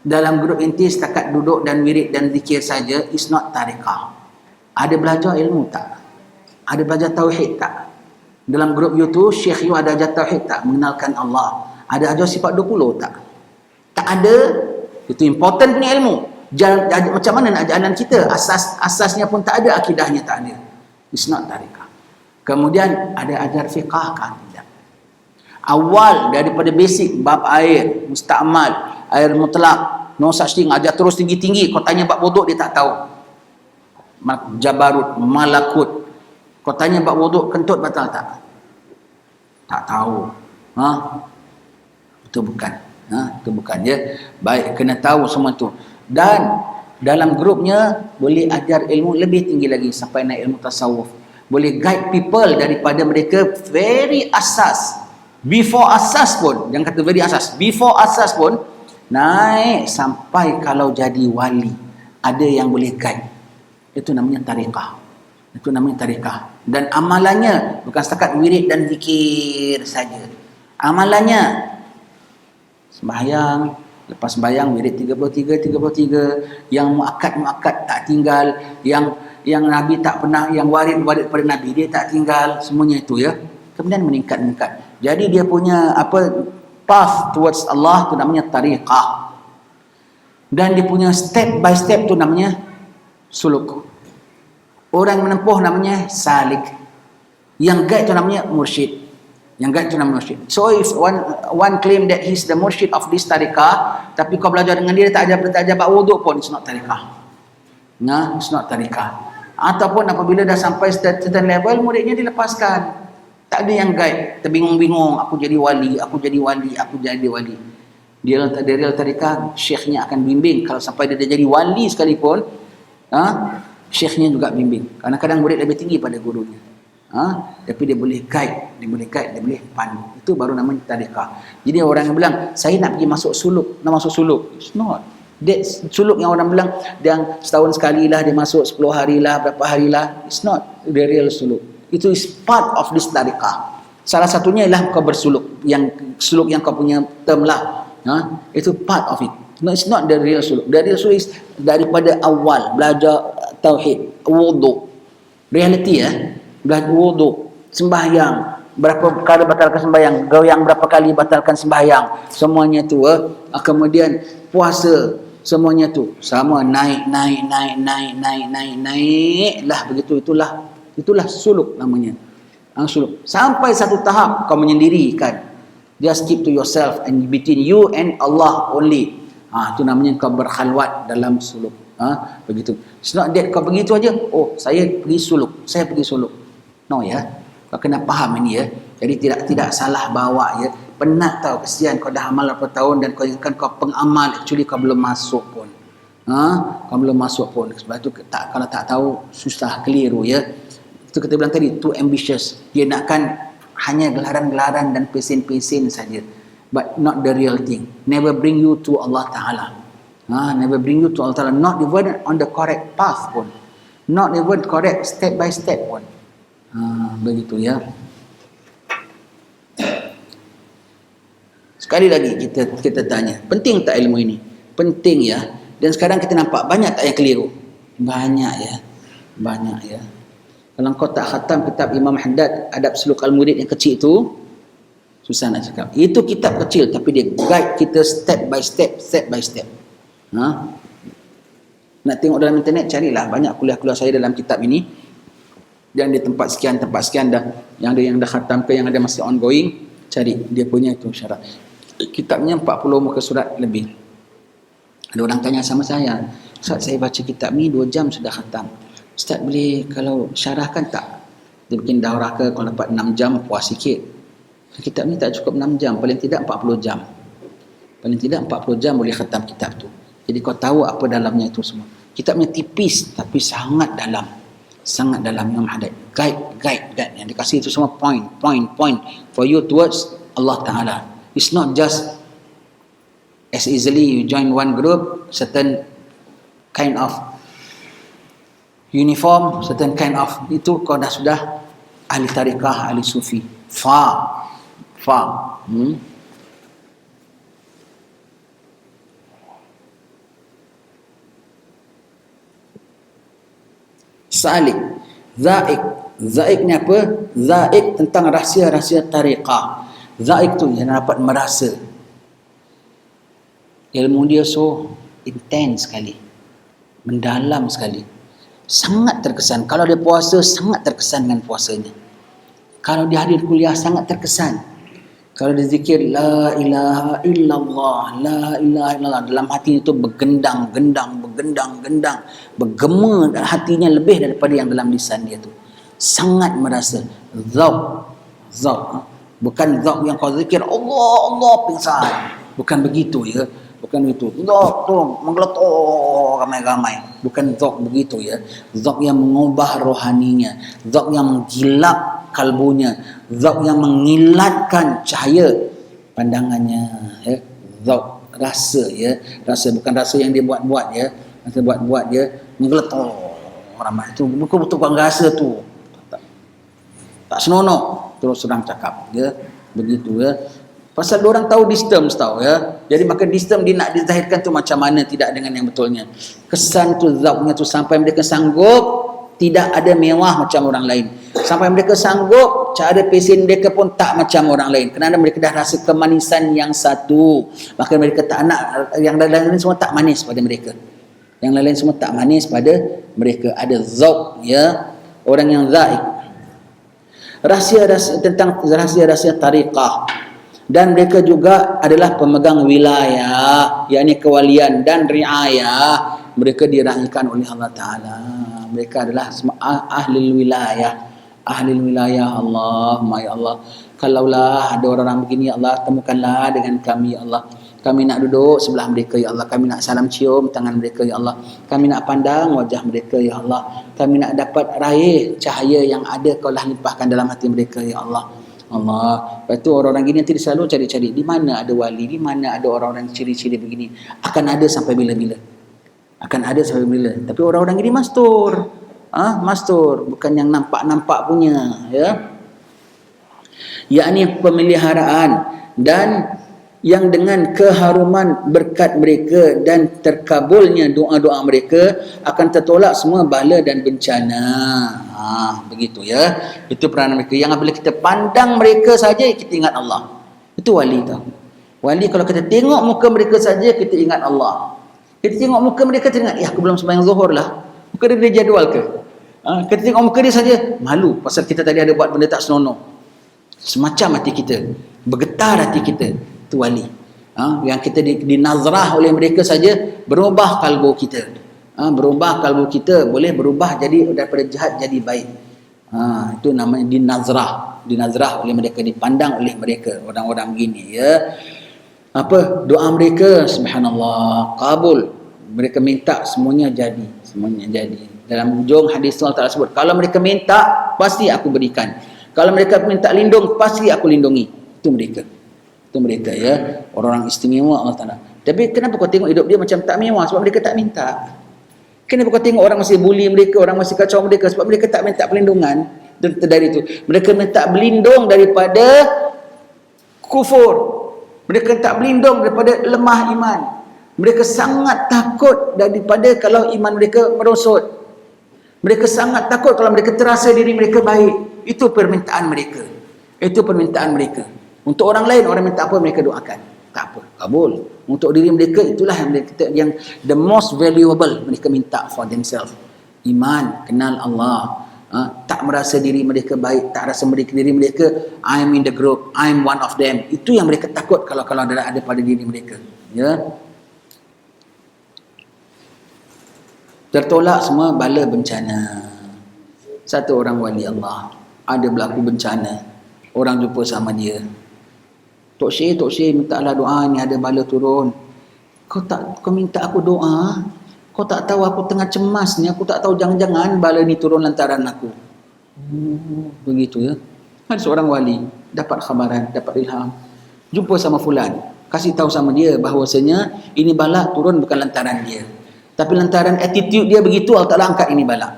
dalam grup inti setakat duduk dan wirid dan zikir saja, is not tarikah. Ada belajar ilmu tak? Ada belajar tauhid tak? Dalam grup you tu, Syekh you ada ajar tauhid tak? Mengenalkan Allah. Ada ajar sifat 20 tak? Tak ada. Itu important punya ilmu. Macam mana nak jalan kita? Asasnya pun tak ada, akidahnya tak ada. It's not tarikah. Kemudian ada ajar fiqah kan? Tidak. Awal daripada basic bab air, musta'mal, air mutlak, no such thing, ajar terus tinggi-tinggi. Kau tanya bab wuduk dia tak tahu. Jabarut, malakut. Kau tanya bab wuduk kentut batal tak? Tak tahu. Itu bukan. Itu bukan ya. Baik, kena tahu semua tu. Dan dalam grupnya boleh ajar ilmu lebih tinggi lagi sampai naik ilmu tasawuf. Boleh guide people daripada mereka very asas. Before asas pun, jangan kata very asas. Before asas pun naik sampai kalau jadi wali. Ada yang boleh guide. Itu namanya tarikah. Itu namanya tarikah. Dan amalannya bukan setakat wirid dan zikir saja. Amalannya sembahyang, lepas sembahyang wirid 33, yang muakkad tak tinggal, yang Nabi tak pernah, yang warid pada Nabi dia tak tinggal, semuanya itu ya. Kemudian meningkat. Jadi dia punya path towards Allah tu namanya tariqah. Dan dia punya step by step tu namanya suluk. Orang menempuh namanya salik. Yang guide tu namanya mursyid. So if one claim that he's the mursyid of this tarikah, tapi kau belajar dengan dia tak ajar bab wuduk pun, it's not tarikah. It's not tarikah. Ataupun apabila dah sampai certain level, muridnya dilepaskan. Tak ada yang guide, terbingung-bingung, aku jadi wali. Dia tak ada real tarikah, syekhnya akan bimbing. Kalau sampai dia jadi wali sekalipun, syekhnya juga bimbing. Kadang-kadang murid lebih tinggi pada gurunya. Tapi dia boleh guide, dia boleh pandu. Itu baru namanya tarikah. Jadi orang yang bilang saya nak pergi masuk suluk, it's not. That's suluk yang orang bilang yang setahun sekali lah dia masuk, 10 hari lah, berapa hari lah. It's not the real suluk. Itu is part of this tarikah. Salah satunya ialah kau bersuluk, yang suluk yang kau punya term lah. Itu part of it. No, it's not the real suluk. The real suluk is daripada awal belajar tauhid, wuduk. Reality belajar wuduk, sembahyang, berapa kali batalkan sembahyang, goyang berapa kali batalkan sembahyang, semuanya tu. Kemudian puasa, semuanya tu sama naik lah begitu. Itulah suluk namanya. Suluk sampai satu tahap kau menyendirikan, just keep to yourself and between you and Allah only. Itu namanya kau berkhalwat dalam suluk. Begitu. It's not that kau begitu aja. Saya pergi suluk. No ya. Kau kena faham ini ya. Jadi tidak salah bawa ya. Penat tau, kesian kau dah amal berapa tahun dan kau ingatkan kau pengamal, actually kau belum masuk pun. Kau belum masuk pun. Sebab tu kalau tak tahu susah, keliru ya. Itu kita bilang tadi, too ambitious. Dia nakkan hanya gelaran-gelaran dan pesen-pesen saja. But not the real thing. Never bring you to Allah Ta'ala. Never bring you to Allah Ta'ala. Not even on the correct path pun. Not even correct step by step pun. Begitu ya. Sekali lagi kita tanya, penting tak ilmu ini? Penting ya. Dan sekarang kita nampak banyak tak yang keliru? Banyak ya. Banyak ya. Kalau kau tak khatam kitab Imam Haddad Adab Suluk Al-Murid yang kecil itu, susah nak cakap. Itu kitab kecil tapi dia guide kita step by step. Ha? Nak tengok dalam internet, carilah banyak kuliah-kuliah saya dalam kitab ini. Yang di tempat sekian dah, yang dah khatam ke, yang ada masih ongoing, cari dia punya itu syarat. Kitabnya 40 muka surat lebih. Ada orang tanya sama saya, Ustaz, saya baca kitab ni 2 jam sudah khatam. Ustaz, boleh kalau syarahkan tak? Dia bikin daurah ke, kalau dapat 6 jam puas sikit. Kitab ni tak cukup 6 jam, paling tidak 40 jam. Paling tidak 40 jam boleh khatam kitab tu. Jadi kau tahu apa dalamnya itu semua. Kitabnya tipis tapi sangat dalam. Sangat dalam Imam Haddad. Guide. Yang dikasih itu semua point for you towards Allah Ta'ala. It's not just as easily you join one group, certain kind of uniform, certain kind of itu kau dah sudah ahli tarikah, ahli sufi. Far. Salik, zaik ni apa? Zaik tentang rahsia-rahsia tariqah. Zaik tu yang dapat merasa. Ilmu dia so intense sekali, mendalam sekali, sangat terkesan. Kalau dia puasa, sangat terkesan dengan puasanya. Kalau dia hadir kuliah, sangat terkesan. Kalau dia zikir la ilaha illallah, la ilaha illallah, dalam hati itu bergendang, bergema hatinya lebih daripada yang dalam lisan dia tu. Sangat merasa zauq. Bukan zauq yang kau zikir Allah pingsan. Bukan begitu ya. Bukan itu. Zauq tu menggeletok ramai-ramai. Bukan zauq begitu ya. Zauq yang mengubah rohaninya, zauq yang menggilap kalbunya, zauq yang mengilatkan cahaya pandangannya ya. Zauq, rasa ya. Rasa bukan rasa yang dia buat-buat ya. Rasa buat-buat dia menggeletok ramai. Itu bukan betul rasa tu. Tak senonok terus sedang cakap ya. Begitu ya. Pasal orang tahu distance tahu ya. Jadi maka distance dia nak dizahirkan tu macam mana, tidak dengan yang betulnya. Kesan tu, zauqnya tu sampai mereka sanggup tidak ada mewah macam orang lain. Sampai mereka sanggup cara pesen mereka pun tak macam orang lain. Kerana mereka dah rasa kemanisan yang satu. Maka mereka tak nak yang lain-lain semua tak manis pada mereka. Yang lain-lain semua tak manis pada mereka. Ada zauq ya. Orang yang zaik. Rahsia-rahsia tentang rahsia-rahsia tariqah. Dan mereka juga adalah pemegang wilayah, yakni kewalian dan riayah. Mereka diraihkan oleh Allah Ta'ala. Mereka adalah ahli wilayah. Ahli wilayah Allahumma ya Allah. Kalaulah ada orang begini ya Allah, temukanlah dengan kami ya Allah. Kami nak duduk sebelah mereka ya Allah. Kami nak salam cium tangan mereka ya Allah. Kami nak pandang wajah mereka ya Allah. Kami nak dapat raih cahaya yang ada kau lah limpahkan dalam hati mereka ya Allah. Allah. Lepas tu orang-orang gini nanti selalu cari-cari di mana ada wali, di mana ada orang-orang ciri-ciri begini. Akan ada sampai bila-bila. Akan ada sampai bila. Tapi orang-orang gini mastur. Mastur, bukan yang nampak-nampak punya ya. Yakni pemeliharaan dan yang dengan keharuman berkat mereka dan terkabulnya doa-doa mereka akan tertolak semua bala dan bencana. Begitu ya. Itu peranan mereka. Yang apabila kita pandang mereka saja kita ingat Allah. Itu wali tau. Wali kalau kita tengok muka mereka saja kita ingat Allah. Kita tengok muka mereka kita ingat, aku belum sembahyang zuhur lah. Muka dia jadual ke? Kita tengok muka dia saja malu pasal kita tadi ada buat benda tak senonoh. Semacam hati kita, bergetar hati kita. Itu wali. Yang kita dinazrah oleh mereka saja berubah kalbu kita. Berubah kalbu kita, boleh berubah jadi daripada jahat jadi baik. Itu namanya dinazrah oleh mereka, dipandang oleh mereka orang-orang begini ya. Apa doa mereka subhanallah kabul. Mereka minta semuanya jadi, dalam hujung hadis Allah Ta'ala sebut, kalau mereka minta pasti aku berikan, kalau mereka minta lindung pasti aku lindungi. Itu mereka ya, orang-orang istimewa Allah Ta'ala. Tapi kenapa kau tengok hidup dia macam tak mewah? Sebab mereka tak minta. Kenapa kau tengok orang masih bully mereka, orang masih kacau mereka? Sebab mereka tak minta perlindungan dari itu. Mereka minta berlindung daripada kufur. Mereka tak berlindung daripada lemah iman. Mereka sangat takut daripada kalau iman mereka merosot. Mereka sangat takut kalau mereka terasa diri mereka baik. Itu permintaan mereka. Itu permintaan mereka. Untuk orang lain, orang minta apa, mereka doakan. Tak apa, kabul. Untuk diri mereka, itulah yang the most valuable mereka minta for themselves. Iman, kenal Allah. Tak merasa diri mereka baik, tak rasa diri mereka I'm in the group, I'm one of them. Itu yang mereka takut kalau ada pada diri mereka. Ya. Tertolak semua bala bencana. Satu orang wali Allah, ada berlaku bencana, orang jumpa sama dia. Tok Syekh mintalah doa, ni ada bala turun. Kau minta aku doa? Kau tak tahu aku tengah cemas ni, aku tak tahu jangan-jangan bala ni turun lantaran aku. Begitu ya. Ada seorang wali dapat khabaran, dapat ilham, jumpa sama fulan, kasih tahu sama dia bahawasanya ini bala turun bukan lantaran dia, tapi lantaran attitude dia begitu, Allah Ta'ala angkat ini bala.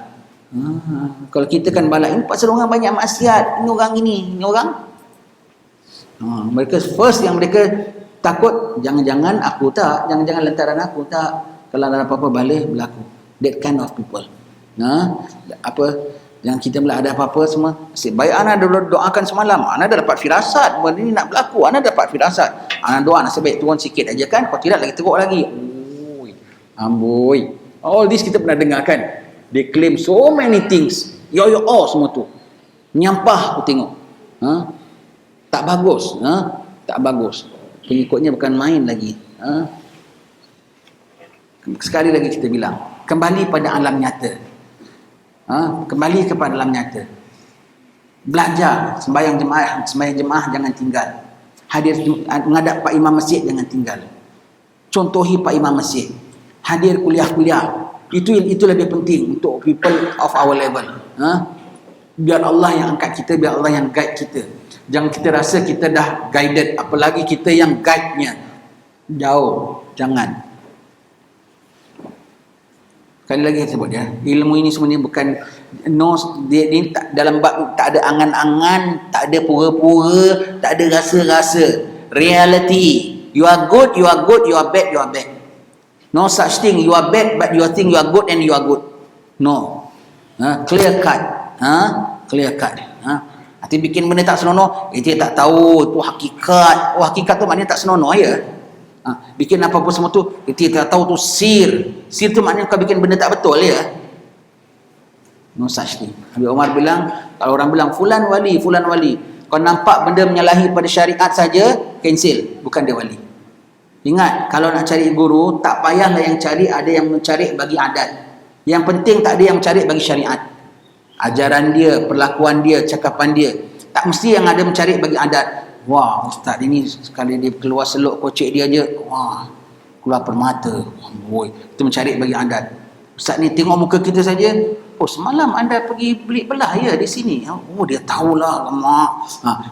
Kalau kita kan bala, ini pasal orang banyak maksiat, ini orang ini orang. Mereka first yang mereka takut, jangan-jangan aku tak, jangan-jangan lantaran aku tak. Kalau ada apa-apa balik berlaku. That kind of people. Yang kita mula ada apa-apa semua, nasib baik ana doakan semalam, ana dah dapat firasat benda ni nak berlaku, ana dapat firasat. Ana doa nasib baik turun sikit aja kan, kau tidak lagi teruk lagi. Amboi. All this kita pernah dengar kan. They claim so many things. Yo semua tu. Nyampah aku tengok. Tak bagus. Tak bagus. Pengikutnya bukan main lagi. Sekali lagi kita bilang, kembali pada alam nyata. Kembali kepada alam nyata. Belajar sembahyang jemaah jangan tinggal. Hadir menghadap Pak Imam Masjid jangan tinggal. Contohi Pak Imam Masjid. Hadir kuliah-kuliah. Itu lebih penting untuk people of our level. Biar Allah yang angkat kita, biar Allah yang guide kita. Jangan kita rasa kita dah guided, apalagi kita yang guide-nya. Jauh, jangan. Sekali lagi saya sebut ya, ilmu ini sebenarnya bukan dia dalam bab tak ada angan-angan, tak ada pura-pura, tak ada rasa-rasa. Reality. You are good, you are good, you are bad, you are bad. No such thing. You are bad but you think you are good and you are good. No. Clear cut. Clear cut. Nanti bikin benda tak senonoh, dia tak tahu itu hakikat. Hakikat tu maknanya tak senonoh ya. Bikin apa-apa semua tu, dia tak tahu tu sir. Sir tu maknanya kau bikin benda tak betul ya. No such thing. Habib Omar bilang, kalau orang bilang fulan wali, kau nampak benda menyalahi pada syariat saja, cancel, bukan dia wali. Ingat, kalau nak cari guru, tak payahlah yang cari ada yang mencari bagi adat. Yang penting tak ada yang mencari bagi syariat. Ajaran dia, perlakuan dia, cakapan dia. Tak mesti yang ada mencari bagi adat. Wah, ustaz ini sekali dia keluar seluk kocek dia je, wah, keluar permata. Boy, itu mencari bagi adat. Ustaz ni tengok muka kita saja. Oh, semalam anda pergi beli belah ya di sini. Oh, dia tahulah lama.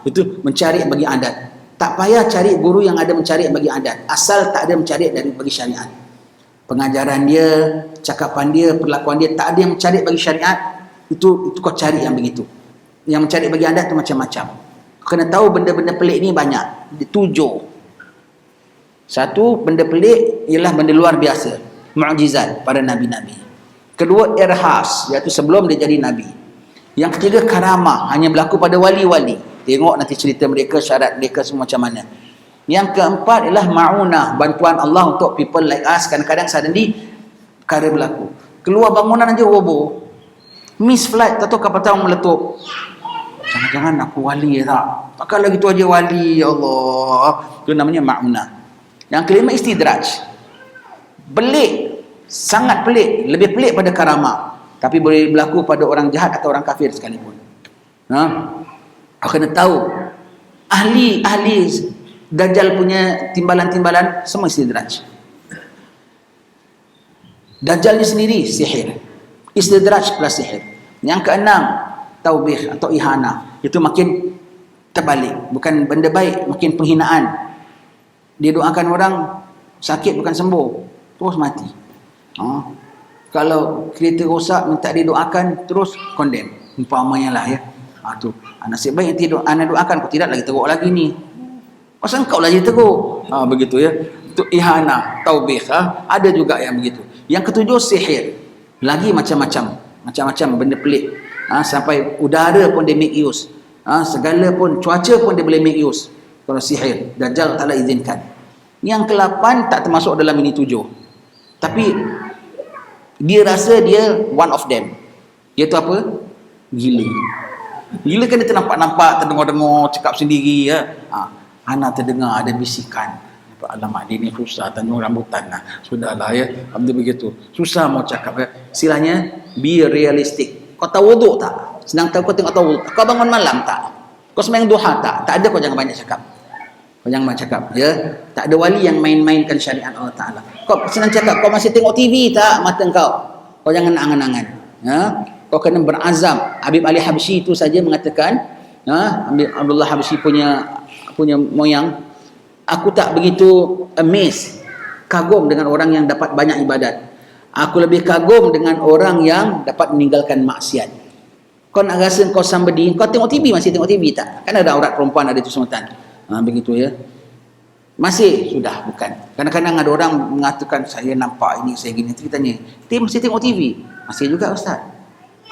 Itu mencari bagi adat. Tak payah cari guru yang ada mencari bagi adat, asal tak ada mencari dari bagi syariat. Pengajaran dia, cakapan dia, perlakuan dia tak ada yang mencari bagi syariat, itu kau cari yang begitu. Yang mencari bagi adat tu macam-macam. Kau kena tahu benda-benda pelik ni banyak. 7. Satu, benda pelik ialah benda luar biasa, mukjizat para nabi-nabi. Kedua, irhas, iaitu sebelum dia jadi nabi. Yang ketiga, karamah, hanya berlaku pada wali-wali. Tengok nanti cerita mereka, syarat mereka semua macam mana. Yang keempat ialah ma'unah, bantuan Allah untuk people like us. Kadang-kadang suddenly perkara berlaku. Keluar bangunan aja roboh. Miss flight, tak tahu kapal terbang meletup. Jangan-jangan aku wali tak? Takkan lagi tu aja wali, ya Allah. Itu namanya ma'unah. Yang kelima, istidraj. Pelik, sangat pelik, lebih pelik pada karamah. Tapi boleh berlaku pada orang jahat atau orang kafir sekalipun. Kau kena tahu ahli Dajjal punya timbalan-timbalan semua istidraj. Dajjal ni sendiri sihir, istidraj plus sihir. Yang keenam, taubih atau ihana. Itu makin terbalik, bukan benda baik, makin penghinaan. Dia doakan orang sakit bukan sembuh, terus mati. Kalau kereta rosak minta dia doakan, terus condemn, umpamanya lah ya. Tu nasib baik nanti anak doakan, kau tidak lagi teruk lagi ni. Pasal engkau lah je teruk. Begitu ya. Itu ihana, taubih. Ada juga yang begitu. Yang ketujuh, sihir. Lagi macam-macam. Macam-macam benda pelik. Sampai udara pun dia make use. Segala pun, cuaca pun dia boleh make use. Kalau sihir, Dajjal taklah izinkan. Yang ke-8 tak termasuk dalam ini 7. Tapi dia rasa dia one of them. Iaitu apa? Gila. Gila kan dia ternampak-nampak, terdengar-dengar, cakap sendiri ya. Ana terdengar ada bisikan. Alamak, dia ni susah tanjung rambutan lah. Sudahlah ya. Abdi begitu. Susah mau cakap ya. Istilahnya, be realistic. Kau tahu wuduk tak? Senang tahu kau tengok tahu wuduk. Kau bangun malam tak? Kau sembahyang duha tak? Tak ada, kau jangan banyak cakap. Kau jangan banyak cakap. Ya? Tak ada wali yang main-mainkan syariat Allah Ta'ala. Kau senang cakap, kau masih tengok TV tak? Mata kau. Kau jangan angan-angan. Ya? Kau kena berazam. Habib Ali Habsyi itu saja mengatakan, Habib Abdullah Habsyi punya moyang, aku tak begitu amazed, kagum dengan orang yang dapat banyak ibadat. Aku lebih kagum dengan orang yang dapat meninggalkan maksiat. Kau nak rasa kau somebody, kau tengok TV, masih tengok TV tak? Kan ada aurat perempuan, ada tu semutan. Begitu ya. Masih sudah, bukan. Kadang-kadang ada orang mengatakan, saya nampak ini, saya gini. Ceritanya, dia masih tengok TV. Masih juga Ustaz.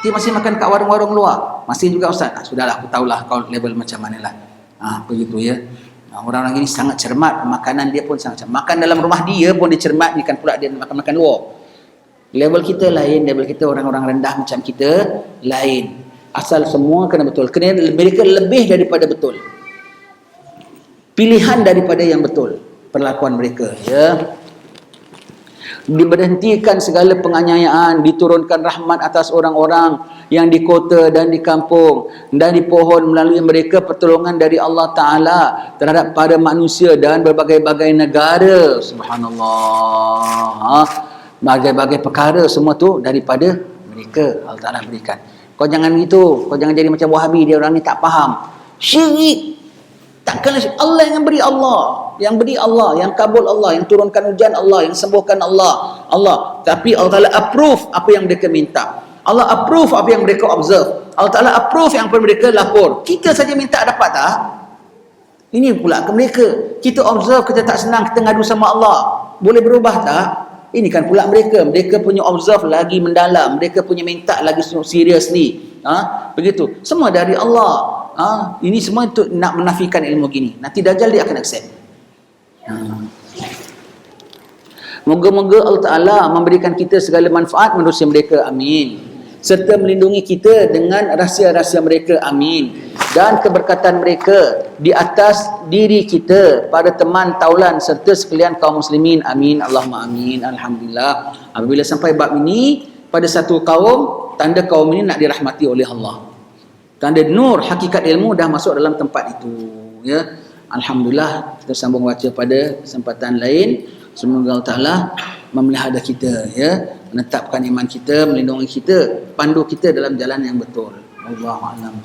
Dia masih makan kat warung-warung luar. Masih juga Ustaz. Sudahlah, aku tahulah kau level macam mana lah. Begitu ya. Orang-orang ini sangat cermat. Makanan dia pun sangat cermat. Makan dalam rumah dia pun dia cermat. Bukan pula dia makan-makan luar. Level kita lain. Level kita orang-orang rendah macam kita lain. Asal semua kena betul. Kena mereka lebih daripada betul. Pilihan daripada yang betul. Perlakuan mereka. Ya. Diberhentikan segala penganiayaan, diturunkan rahmat atas orang-orang yang di kota dan di kampung, dan dipohon melalui mereka pertolongan dari Allah Ta'ala terhadap para manusia dan berbagai-bagai negara. Subhanallah. Bagai-bagai perkara semua tu daripada mereka Allah Ta'ala berikan. Kau jangan gitu, kau jangan jadi macam Wahabi, dia orang ni tak faham syirik. Takkan Allah yang beri, Allah yang beri, Allah yang kabul, Allah yang turunkan hujan, Allah yang sembuhkan, Allah. Tapi Allah Ta'ala approve apa yang mereka minta. Allah approve apa yang mereka observe. Allah Ta'ala approve yang mereka lapor. Kita saja minta dapat tak? Ini pula ke mereka. Kita observe, kita tak senang, kita ngadu sama Allah. Boleh berubah tak? Ini kan pula mereka. Mereka punya observe lagi mendalam. Mereka punya minta lagi seriously. Begitu. Semua dari Allah. Ini semua untuk nak menafikan ilmu gini. Nanti Dajjal dia akan accept. Moga-moga Allah Ta'ala memberikan kita segala manfaat manusia mereka. Amin. Serta melindungi kita dengan rahsia-rahsia mereka. Amin. Dan keberkatan mereka di atas diri kita, para teman, taulan serta sekalian kaum muslimin. Amin. Allahumma amin. Alhamdulillah. Apabila sampai bab ini, pada satu kaum, tanda kaum ini nak dirahmati oleh Allah. Tanda nur hakikat ilmu dah masuk dalam tempat itu. Ya. Alhamdulillah, kita sambung baca pada kesempatan lain. Semoga Allah Ta'ala memelihara kita, ya, menetapkan iman kita, melindungi kita, pandu kita dalam jalan yang betul. Wallahu a'lam.